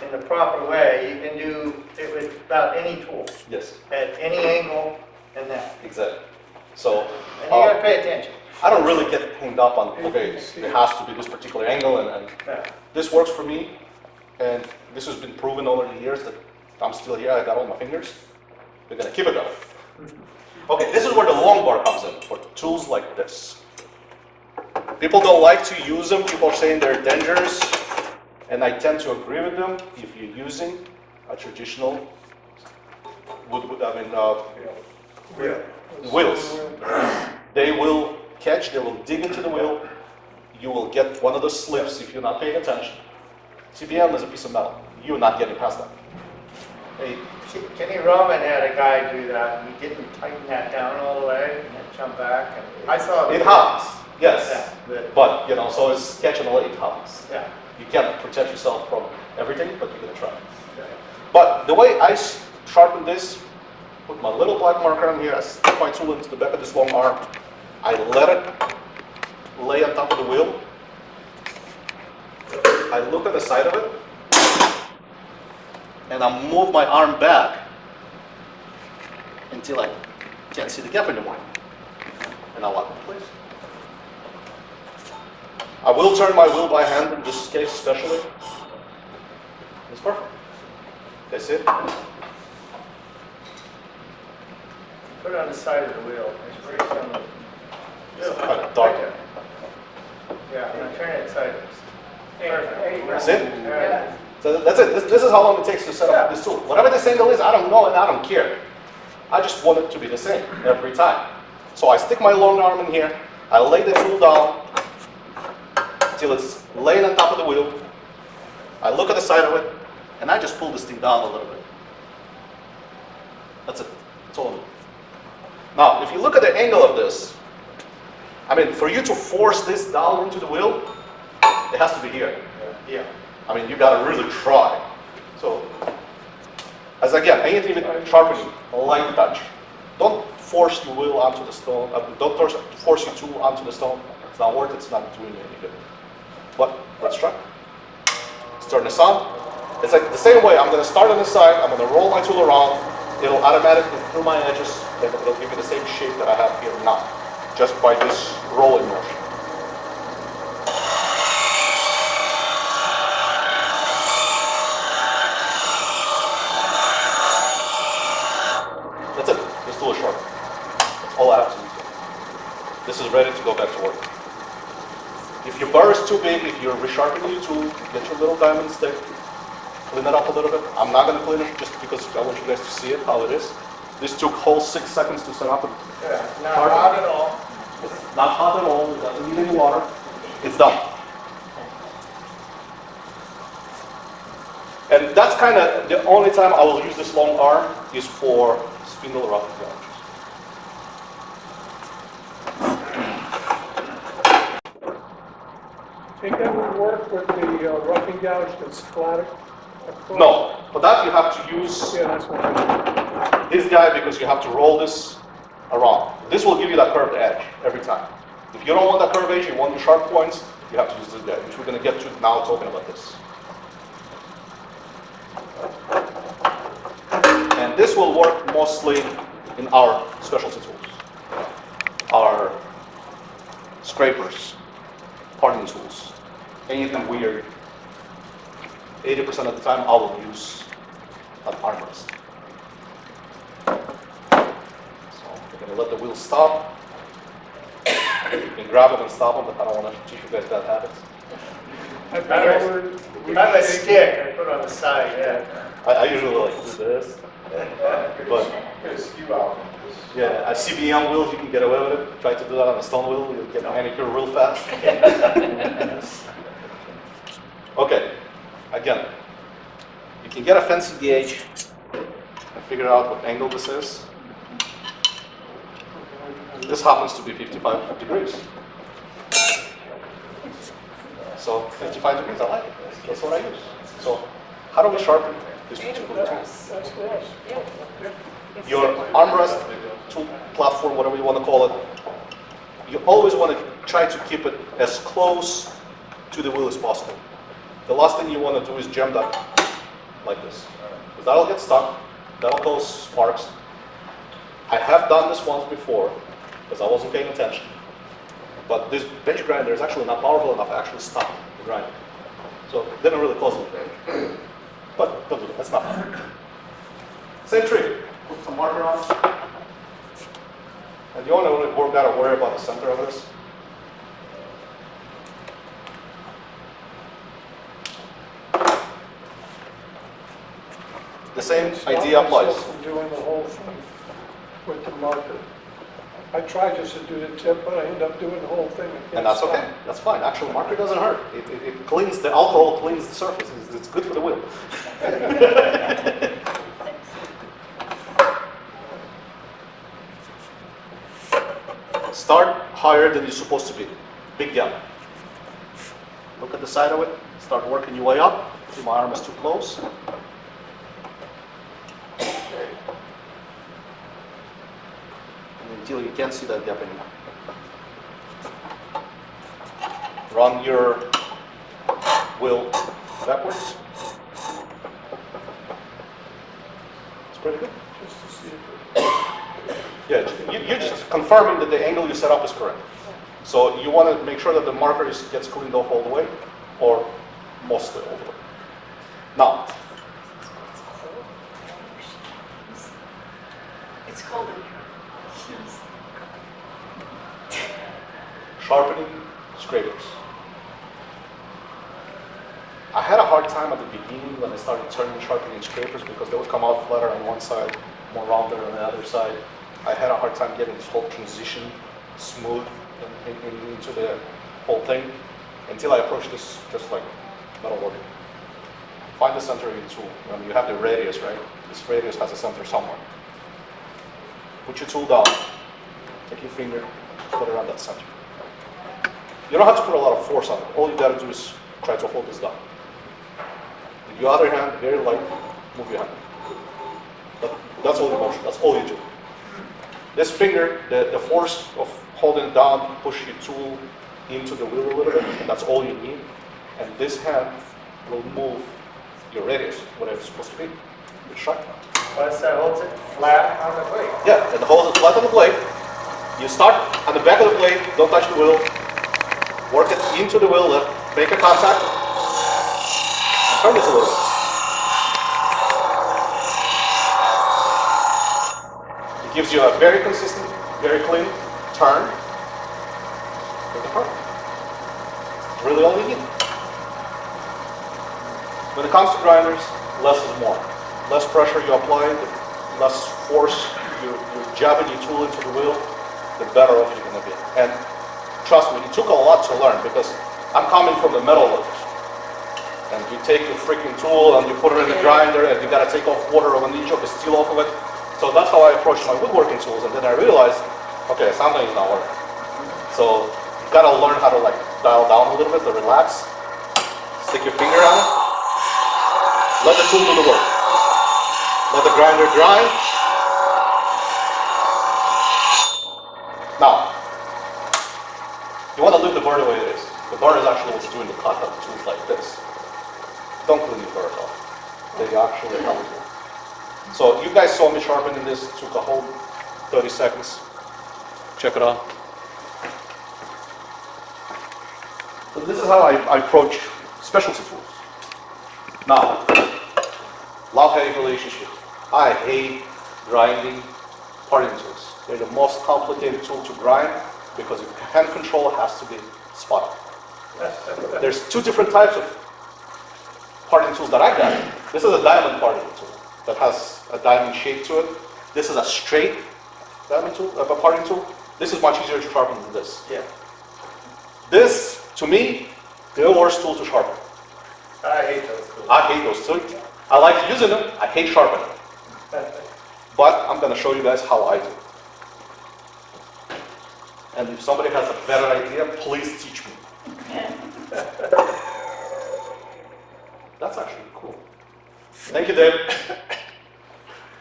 in the proper way, you can do it with about any tool, Yes, at any angle and that. exactly. So, And you gotta pay attention. I don't really get hung up on, okay, it has to be this particular angle, and Yeah. this works for me, and this has been proven over the years that I'm still here, I got all my fingers. We're gonna keep it going. Okay, this is where the long bar comes in, for tools like this. People don't like to use them, people are saying they're dangerous, and I tend to agree with them. If you're using a traditional wheels, they will catch, they will dig into the wheel, you will get one of those slips if you're not paying attention. CBM is a piece of metal. you're not getting past that. Hey, Kenny Roman had a guy do that, and he didn't tighten that down all the way, and then jump back, and I saw It happens, yes. Yeah, But, you know, so it's catch and lay, it happens. yeah. You can't protect yourself from everything, but you're gonna try. But the way I sharpen this, put my little black marker on here, I stick my tool into the back of this long arm, I let it lay on top of the wheel, I look at the side of it, and I move my arm back until I can't see the gap anymore. And I lock it in place. I will turn my wheel by hand in this case especially. It's perfect. That's it. Put it on the side of the wheel. It's pretty similar. It's kind of dark. Yeah, now turn it sideways. Perfect. That's it. Yeah. So that's it. This is how long it takes to set up this tool. Whatever this angle is, I don't know and I don't care. I just want it to be the same every time. So I stick my long arm in here, I lay the tool down till it's laying on top of the wheel. I look at the side of it, and I just pull this thing down a little bit. That's it. That's all I do. Now, if you look at the angle of this, I mean, for you to force this down into the wheel, it has to be here. Yeah. I mean, you gotta really try. So, as again, anything with sharpening, light touch. Don't force your wheel onto the stone. Don't force your tool onto the stone. It's not worth it. It's not doing you any good. But let's try. Let's turn this on. It's like the same way. I'm gonna start on the side. I'm gonna roll my tool around. It'll automatically through my edges, and it'll give me the same shape that I have here now, just by this rolling motion. That's it. This tool is sharp. That's all I have to do. This is ready to go back to work. If your bar is too big, if you're resharpening your tool, get your little diamond stick, clean it up a little bit. I'm not going to clean it just because I want you guys to see it, how it is. This took whole 6 seconds to set up. Yeah, not hot at all. It's not hot at all. It doesn't need any water. It's done. And that's kind of the only time I will use this long arm is for spindle roughing gouges. Think that would work with the roughing gouge that's flat across? No, for that you have to use Yeah, that's what I this guy because you have to roll this around. This will give you that curved edge every time. If you don't want that curved edge, you want the sharp points, you have to use this guy, which we're going to get to now talking about this. And this will work mostly in our specialty tools. Our scrapers, parting tools, anything weird. 80% of the time I will use an armrest. So we're gonna let the wheel stop. You can grab them and stop them, but I don't want to teach you guys bad habits. I have a stick I put on the side, yeah. I usually like do this, but Get a skew out. yeah, at CBM wheels you can get away with it. Try to do that on a stone wheel, you'll get manicure real fast. Okay, again, you can get a fancy gauge and figure out what angle this is. This happens to be 55 degrees. So 55 degrees, I like it. That's what I use. So how do we sharpen this particular tool? That's for us. Your armrest, tool platform, whatever you want to call it, you always want to try to keep it as close to the wheel as possible. The last thing you want to do is jam that like this, because that'll get stuck, that'll cause sparks. I have done this once before, because I wasn't paying attention, but this bench grinder is actually not powerful enough to actually stop the grinding. So it didn't really cause anything. But don't do that, that's not fun. Same trick. Put some marker on. And you only gotta worry about the center of this. The same idea applies. Stop myself from doing the whole thing with the marker. I tried just to do the tip, but I end up doing the whole thing. I can't And that's stop. okay. That's fine. Actually, marker doesn't hurt. It cleans the alcohol, cleans the surface. It's good for the wheel. Start higher than you're supposed to be. Big gap. Look at the side of it. Start working your way up. See, my arm is too close. Until you can't see that gap anymore. Run your wheel backwards. It's pretty good. Just to see if Yeah, you're just confirming that the angle you set up is correct. So you want to make sure that the marker gets cleaned off all the way, or mostly all the way. Now, It's cold in here. sharpening scrapers. I had a hard time at the beginning when I started turning sharpening scrapers because they would come out flatter on one side, more rounder on the other side. I had a hard time getting this whole transition smooth into the whole thing until I approached this just like metalworking. Find the center of your tool. You have the radius, right? This radius has a center somewhere. Put your tool down, take your finger, put it around that center. You don't have to put a lot of force on it. All you gotta do is try to hold this down. With your other hand, very light, move your hand. That's all the motion, that's all you do. This finger, the force of holding it down, push your tool into the wheel a little bit, and that's all you need. And this hand will move your radius, whatever it's supposed to be. It's sharp. Once that holds it flat on the blade. Yeah, it holds it flat on the blade. You start at the back of the blade, don't touch the wheel. Work it into the wheel, make a contact. Turn this a little bit. It gives you a very consistent, very clean turn. Take the turn. Really all you need. When it comes to grinders, less is more. Less pressure you apply, the less force you're jabbing your tool into the wheel, the better off you're going to be. And trust me, it took a lot to learn because I'm coming from the metalworkers. And you take your freaking tool and you put it in the grinder and you got to take off water when you choke the steel off of it. So that's how I approach my woodworking tools. And then I realized, okay, something is not working. So you got to learn how to like dial down a little bit, to relax. Stick your finger on it. Let the tool do the work. Let the grinder grind. Now, you want to leave the burr the way it is. The burr is actually what's doing the cut of the tools like this. Don't clean your burrs off. They actually help you. So you guys saw me sharpening this. It took a whole 30 seconds. Check it out. So this is how I approach specialty tools. Now, love-hate relationship. I hate grinding parting tools. They're the most complicated tool to grind because your hand control has to be spot on. There's two different types of parting tools that I got. This is a diamond parting tool that has a diamond shape to it. This is a straight diamond tool, a parting tool. This is much easier to sharpen than this. Yeah. This, to me, the worst tool to sharpen. I hate those tools. I hate those too. I like using them, I hate sharpening them. But I'm going to show you guys how I do. And if somebody has a better idea, please teach me. That's actually cool. Thank you, David.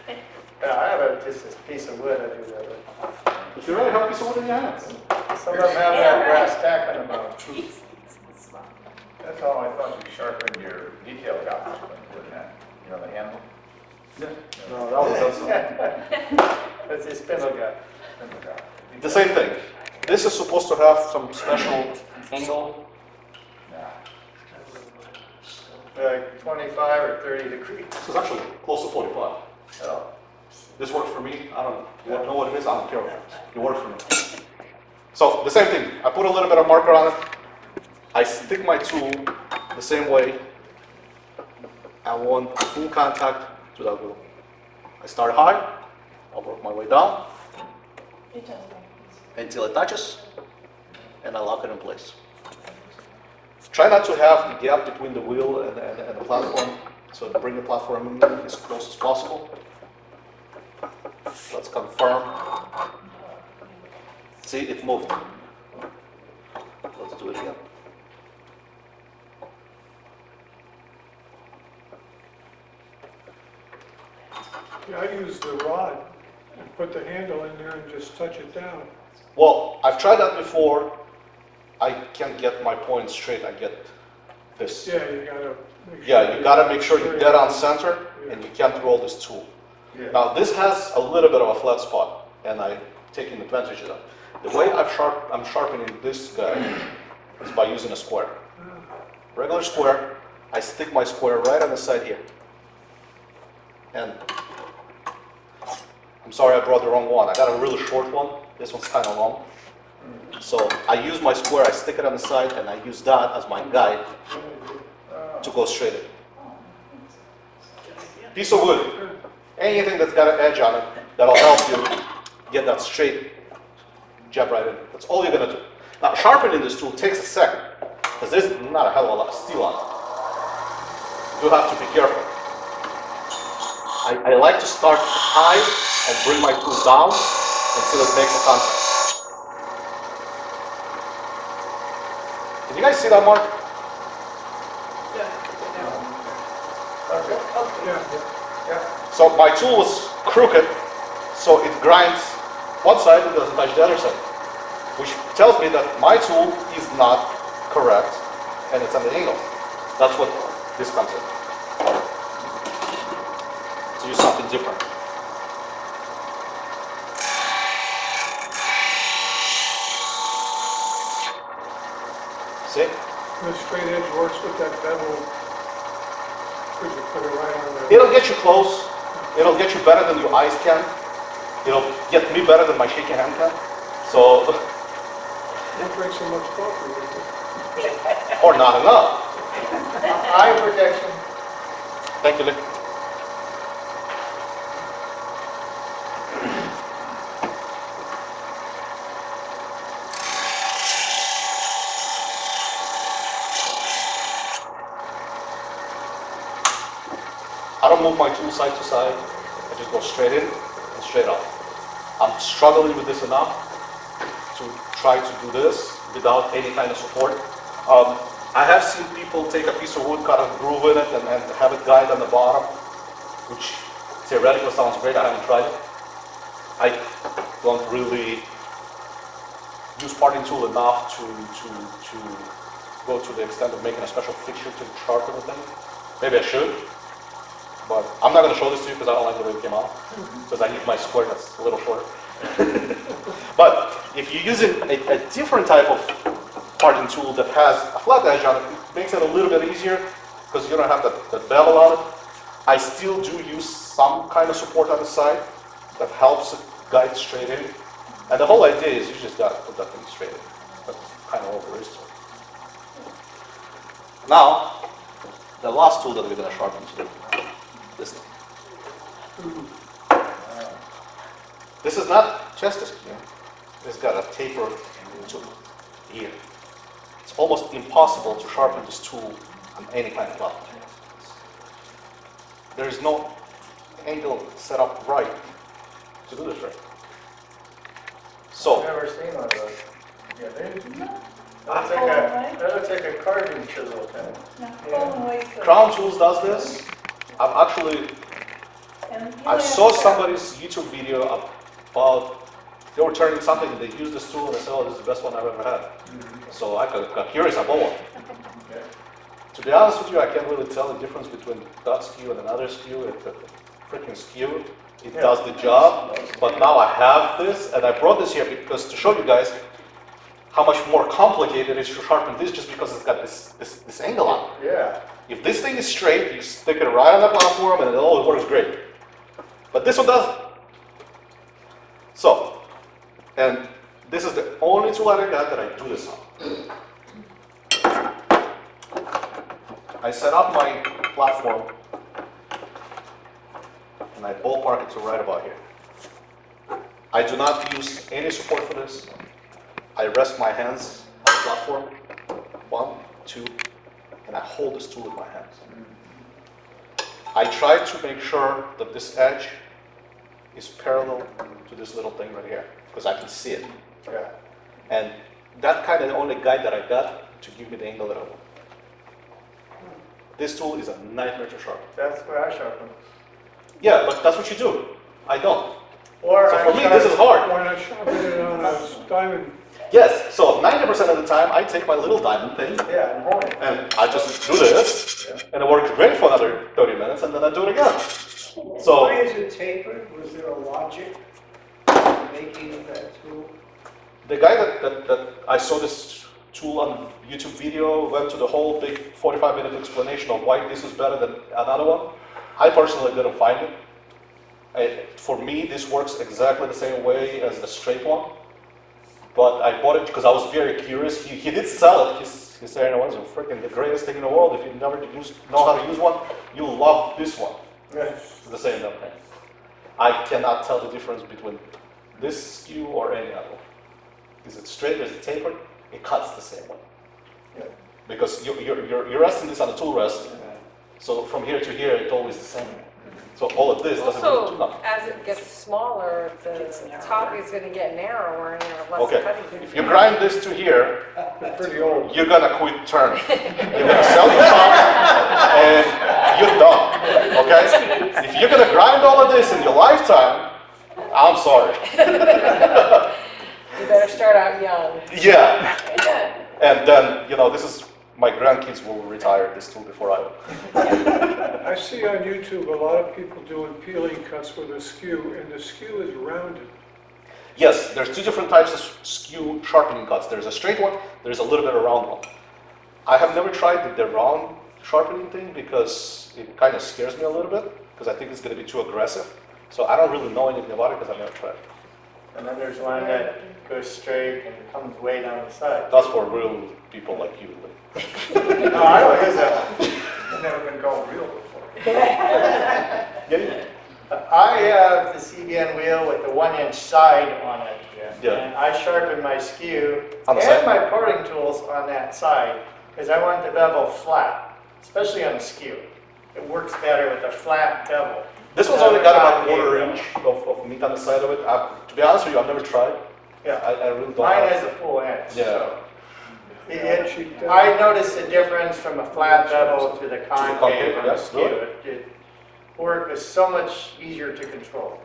I have just this piece of wood I do that with. If you really have a piece of wood in your hands. Some of them have that brass tack on the bottom. That's how I thought you sharpened your detail gouges, wouldn't that? You know, the handle? Yeah. No, that was That's his spindle guy. the same thing. This is supposed to have some special angle. Like 25 or 30 degrees. This is actually close to 45. Oh. This works for me. I don't know what it is. I don't care what it is. It works for me. So the same thing. I put a little bit of marker on it. I stick my tool the same way. I want full contact to that wheel. I start high. I'll work my way down. until it touches, and I lock it in place. Try not to have the gap between the wheel and the platform, so bring the platform in as close as possible. Let's confirm. See, it moved. Let's do it again. Yeah, I use the rod and put the handle in there and just touch it down. Well, I've tried that before. I can't get my point straight. I get this. Yeah, you gotta make sure. Yeah, you gotta make sure you're dead on center, and you can't roll this tool. Yeah. Now, this has a little bit of a flat spot, and I'm taking advantage of that. The way I'm sharpening this guy is by using a square. Regular square, I stick my square right on the side here. And I'm sorry I brought the wrong one. I got a really short one. This one's kind of long. So I use my square, I stick it on the side, and I use that as my guide to go straight in. Piece of wood, anything that's got an edge on it, that'll help you get that straight jab right in. That's all you're gonna do. Now, sharpening this tool takes a second, because there's not a hell of a lot of steel on it. You have to be careful. I like to start high and bring my tool down until it makes a contact. Can you guys see that, Mark? Yeah. Okay. Okay. Yeah. So my tool was crooked, so it grinds one side and doesn't touch the other side, which tells me that my tool is not correct and it's on the angle. That's what this comes in. To use something different. See? The straight edge works with that bevel. Could you put it right on the? It'll get you close. It'll get you better than your eyes can. It'll get me better than my shaky hand can. So, Don't drink so much coffee with it. or not enough. Eye protection. Thank you, Lee. I don't move my tool side to side. I just go straight in and straight out. I'm struggling with this enough to try to do this without any kind of support. I have seen people take a piece of wood, cut a groove in it, and have it guide on the bottom, which theoretically sounds great. I haven't tried it. I don't really use parting tool enough to go to the extent of making a special fixture to sharpen the thing. Maybe I should. But I'm not going to show this to you because I don't like the way it came out. Because I need my square that's a little shorter. But if you're using a different type of parting tool that has a flat edge on it, it makes it a little bit easier because you don't have that bevel on it. I still do use some kind of support on the side that helps it guide straight in. And the whole idea is you just got to put that thing straight in. That's kind of all there is to it. Now, the last tool that we're going to sharpen today. This thing. This is not just a skewer. It's got a taper to here. It's almost impossible to sharpen this tool on any kind of platform. There is no angle set up right to do this right. So, Never seen one of those. Yeah, they do. Not That looks like a carving chisel kind of. Yeah. Crown Tools does this. I saw somebody's YouTube video about they were turning something and they used this tool and they said, oh, this is the best one I've ever had. So I got curious, I bought one. Yeah. To be honest with you, I can't really tell the difference between that skew and another skew. It's a freaking skew. It does the job, but now I have this, and I brought this here because to show you guys how much more complicated it is to sharpen this just because it's got this angle on it. Yeah. If this thing is straight, you stick it right on the platform and it all works great. But this one doesn't. So, and this is the only tool I got that I do this on. I set up my platform and I ballpark it to right about here. I do not use any support for this. I rest my hands on the platform, 1, 2, and I hold this tool with my hands. I try to make sure that this edge is parallel to this little thing right here, because I can see it. Yeah. And that kind of the only guide that I got to give me the angle that I want. This tool is a nightmare to sharpen. That's where I sharpen. Yeah, but that's what you do. I don't. Or So I for me, sharpen- this is hard. Why not sharpen it on a diamond? Yes, so 90% of the time, I take my little diamond thing, Yeah, and hold it. and I just do this, and it works great for another 30 minutes, and then I do it again. So, Why is it tapered? Was there a logic in making that tool? the guy that I saw this tool on YouTube video went to the whole big 45-minute explanation of why this is better than another one. I personally didn't find it. For me, this works exactly the same way as the straight one. But I bought it because I was very curious. He did sell it. He's saying it was freaking the greatest thing in the world. If you never know how to use one, you'll love this one. It's the same damn thing. I cannot tell the difference between this skew or any other one. Is it straight? Is it tapered? It cuts the same way. Yeah. Because you're resting this on a tool rest, so from here to here, it's always the same. So all of this doesn't really do Also, nothing. as it gets smaller, the Gets narrower. top is gonna get narrower and less Okay, cutting. if you grind this to here, It's pretty old. you're gonna quit turning. You're gonna sell your top and you're done, okay? If you're gonna grind all of this in your lifetime, I'm sorry. You better start out young. Yeah, and then, this is, my grandkids will retire this tool before I will. I see on YouTube a lot of people doing peeling cuts with a skew, and the skew is rounded. Yes, there's two different types of skew sharpening cuts. There's a straight one, there's a little bit of round one. I have never tried the round sharpening thing because it kind of scares me a little bit, because I think it's going to be too aggressive. So I don't really know anything about it because I've never tried it. And then there's one that goes straight and comes way down the side. That's for real people like you. No, I don't use that one. I've never been called real before. Yeah. I have the CBN wheel with the 1-inch side on it. Yeah. And I sharpen my skew On the and side? my parting tools on that side because I want the bevel flat, especially on the skew. It works better with a flat bevel. This one's only got about 1/4 inch of meat on the side of it. To be honest with you, I've never tried. Yeah. I really don't. Mine have- has a full inch. Yeah. So I noticed a difference from a flat bevel to the concave on the yes, skew. It worked is so much easier to control.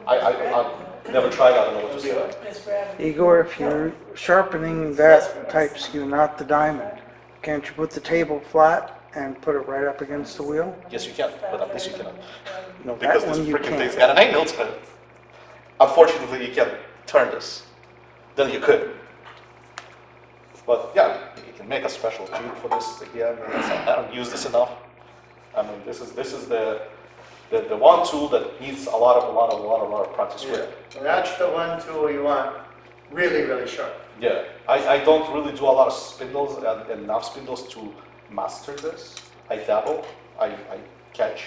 I've never tried. I don't know what to say. Miss Bradley. Igor, if you're sharpening that type skew, not the diamond, can't you put the table flat and put it right up against the wheel? Yes, you can, but on this you cannot. No, Because that this one you freaking thing's can't. got an angle to it. Unfortunately, you can't turn this. Then you could. But yeah, you can make a special tube for this again. I don't use this enough. I mean, this is the one tool that needs a lot of practice with. And that's the one tool you want really, really sharp. Yeah, I don't really do a lot of spindles and enough spindles to master this. I dabble. I catch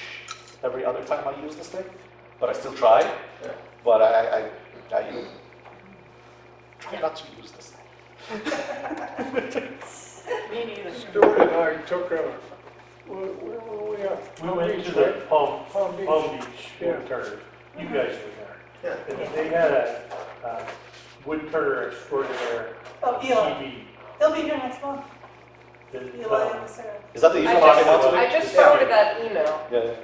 every other time I use this thing, but I still try. Yeah. But I try not to use this thing. Me neither. Stuart and I took where were we at? We went to the Palm Palm Beach. Beach Yeah. Woodturners. You guys were there. Yeah. And they had a Woodturner extraordinaire Oh, Eli. TV. He'll be here next month. that, Eli and Sarah. Is that the I email just- I came out I today? just forwarded that email. Yeah.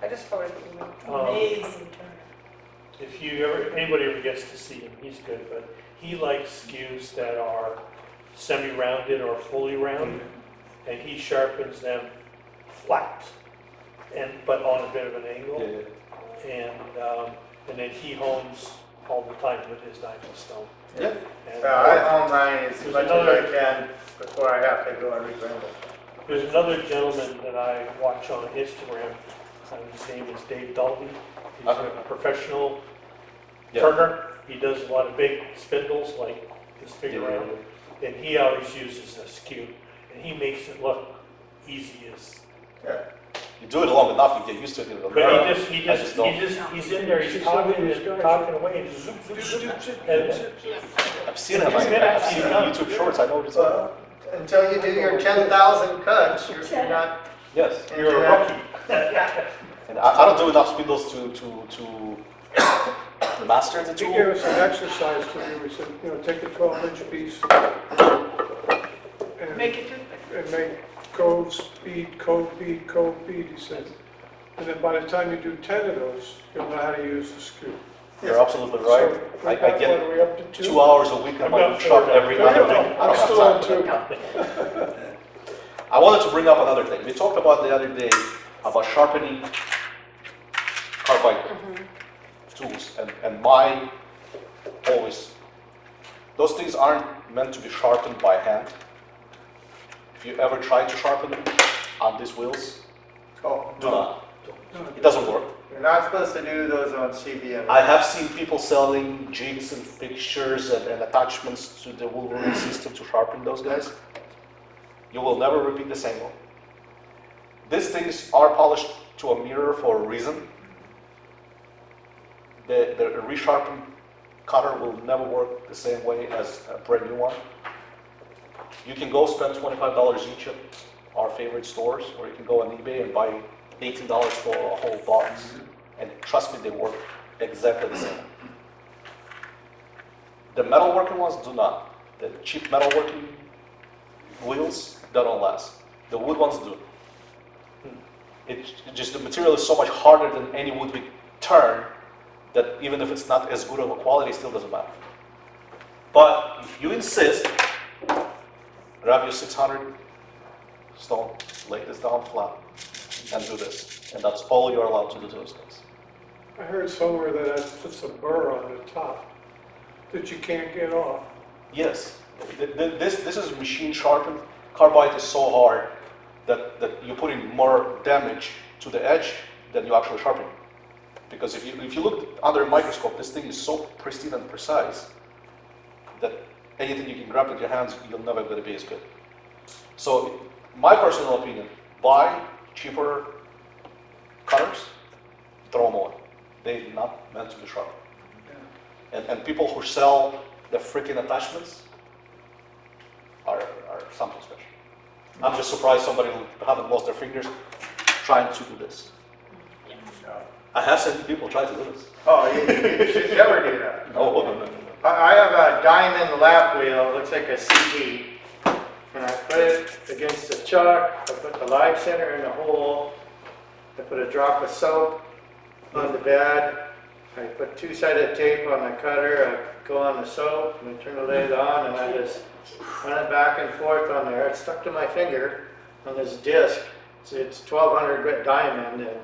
I just forwarded the email. Amazing turner. If anybody ever gets to see him, he's good, but he likes skews that are semi-rounded or fully round, and he sharpens them flat, but on a bit of an angle. Yeah. And then he hones all the time with his diamond stone. Yeah. And, I hone mine as There's much as another- I can before I have to go and regrind it. There's another gentleman that I watch on Instagram. His name is Dave Dalby. He's a professional Yeah. turner. He does a lot of big spindles like this big Yeah. around. And he always uses a skew. And he makes it look easy as, Yeah. You do it long enough, you get used to it. But he's in there, he's talking away, and zoop, zoop, zoop, zoop, and I've seen him. I've seen YouTube shorts. I know what it's about. Until you do your 10,000 cuts, you're not. Yes. you're a rookie. And I don't do enough spindles to master the He tool. gave us an exercise to do, we said, take a 12-inch piece and Make it toothpick. and make coves, bead, cove, bead, cove, bead, he said. And then by the time you do 10 of those, you'll know how to use the skew. You're absolutely right. So, I right now, what, get are we up to 2? 2 hours a week in I'm my not shop sure. every No, other no, week. no, I I'm don't still on have time for 2. that. I wanted to bring up another thing. We talked about the other day about sharpening carbide tools, and my always, those things aren't meant to be sharpened by hand. If you ever try to sharpen them on these wheels, Oh, do not. It doesn't work. You're not supposed to do those on CBM. I have seen people selling jigs and fixtures and attachments to the Wolverine system to sharpen those guys. You will never repeat the same one. These things are polished to a mirror for a reason. The resharpened cutter will never work the same way as a brand new one. You can go spend $25 each at our favorite stores, or you can go on eBay and buy $18 for a whole box. And trust me, they work exactly the same. The metalworking ones do not. The cheap metalworking wheels, they don't last. The wood ones do. Just the material is so much harder than any wood we turn that even if it's not as good of a quality, it still doesn't matter. But if you insist, grab your 600 stone, lay this down flat, and do this. And that's all you're allowed to do to those things. I heard somewhere that puts a burr on the top that you can't get off. Yes, this is machine sharpened. Carbide is so hard that you're putting more damage to the edge than you actually sharpen. Because if you look under a microscope, this thing is so pristine and precise that anything you can grab with your hands, you're never going to be as good. So, my personal opinion, buy cheaper cutters, throw them away. They're not meant to be sharp. And people who sell the freaking attachments are something special. I'm just surprised somebody who haven't lost their fingers trying to do this. I have seen people try to do this. Oh, you should never do that. No. I have a diamond lap wheel, looks like a CD, and I put it against the chuck, I put the live center in the hole, I put a drop of soap on the bed, I put two-sided tape on the cutter, I go on the soap, and I turn the lid on, and I just run it back and forth on there. It's stuck to my finger on this disc. It's 1200 grit diamond, and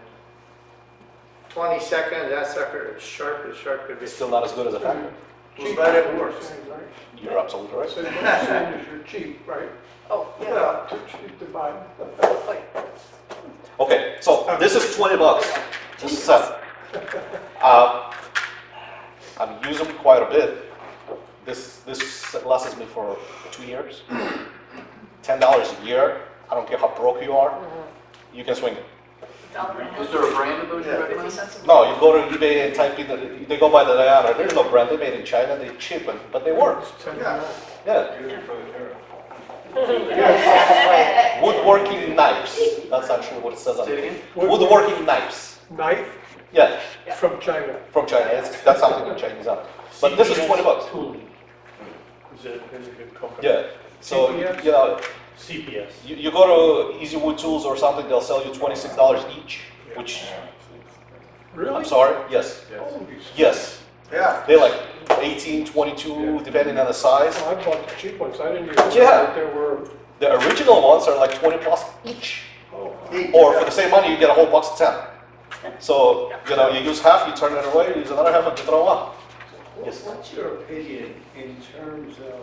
20 seconds, that sucker is sharp could be. It's still not as good as a factory. Cheap, But it works. right? You're absolutely right. So what you're saying is you're cheap, right? Oh, yeah. Yeah. Too cheap to buy. Oh, yeah. Okay, so this is $20. This is set. I've used them quite a bit. This lasts me for 2 years. $10 a year. I don't care how broke you are. You can swing it. Is there a brand of those you 50 recommend? cents a No, you go to eBay and type in, they go by the diameter. There's no brand, they made in China, they're cheap, but they work. It's 10 Yeah. Yeah. Use it for the terror. Woodworking knives. That's actually what it says on Say it it. again? Woodworking knives. Knife Yeah, from China. from China. That's something in Chinese on it. But this is $20. Tooling is a good company. Yeah. So, CPS? you know, CPS. you go to Easy Wood Tools or something, they'll sell you $26 each, which, Really? I'm sorry, yes. Holy Yes. Yeah. They're like 18, 22, depending on the size. I bought the cheap ones. I didn't even know Yeah. that there were. The original ones are like 20 plus each. Oh, Or for the same money, you get a whole box of 10. So, you know, you use half, you turn it away, you use another half, and you throw one. Yes. What's your opinion in terms of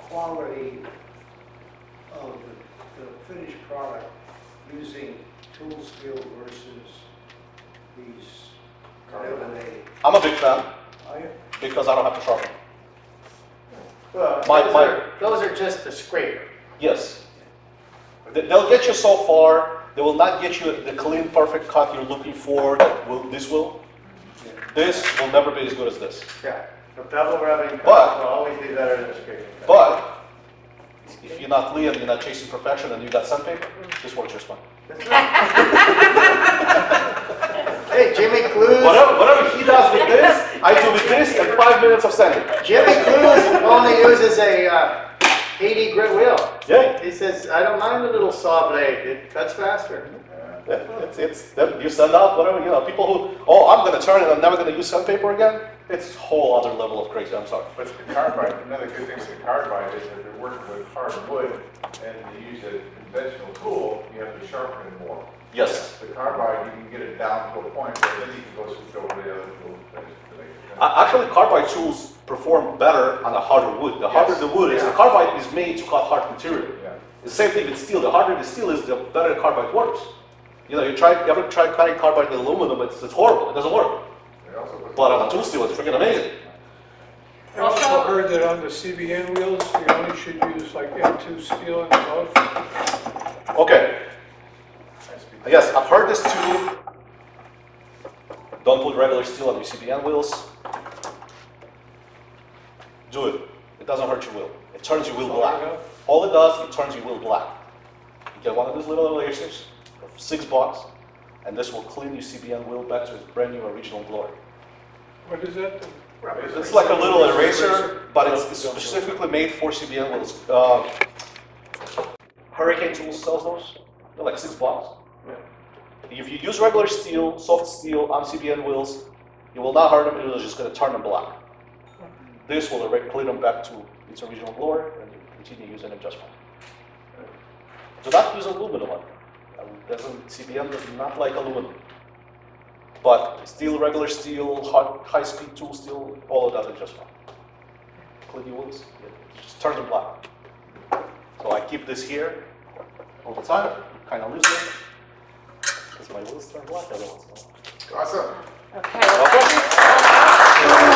quality of the finished product using tool steel versus these laminated? I'm a big fan I, because I don't have to sharpen. Well, My- those are just the scraper. Yes. They'll get you so far. They will not get you the clean, perfect cut you're looking for. This will never be as good as this. Yeah, the bevel rubbing But- will always be better than the scraping. But if you're not Lee and you're not chasing perfection and you got sandpaper, this works just fine. Hey, Jimmy Clues. Whatever he does with this, I do with this and 5 minutes of sanding. Jimmy Clues only uses a 80 grit wheel. Yeah, He says, I don't mind the little saw blade, it cuts faster. you send out whatever, people who, I'm gonna turn it, I'm never gonna use sandpaper again. It's a whole other level of crazy, I'm sorry. But the carbide, another good thing with the carbide is if you're working with hard wood and you use a conventional tool, you have to sharpen it more. Yes. The carbide, you can get it down to a point where then you can go switch over to the other tool. to make it. Actually, carbide tools perform better on a harder wood. The harder the wood is, the carbide is made to cut hard material. Yeah. The same thing with steel. The harder the steel is, the better the carbide works. You ever try cutting carbide with aluminum? It's horrible. It doesn't work. It also puts- But on a tool steel, it's freaking amazing. I also heard that on the CBN wheels, you only should use like M2 steel and above. Okay. Yes, I've heard this too. Don't put regular steel on your CBN wheels. Do it. It doesn't hurt your wheel. It turns your wheel black. All it does, it turns your wheel black. You get one of these little erasers for $6, and this will clean your CBN wheel back to its brand new original glory. What is that? It's like a little eraser, but it's specifically made for CBN wheels. Hurricane Tools sells those. They're like $6. If you use regular steel, soft steel on CBN wheels, you will not hurt them, it is just going to turn them black. This will clean them back to its original glory, and you continue using them just fine. Do not use aluminum on them. CBN does not like aluminum. But steel, regular steel, high-speed tool steel, all of that is just fine. Clean your wheels, it just turns them black. So I keep this here all the time, kind of loosely, because my wheels turn black every once in a while. Awesome. Okay, well, thank you so much.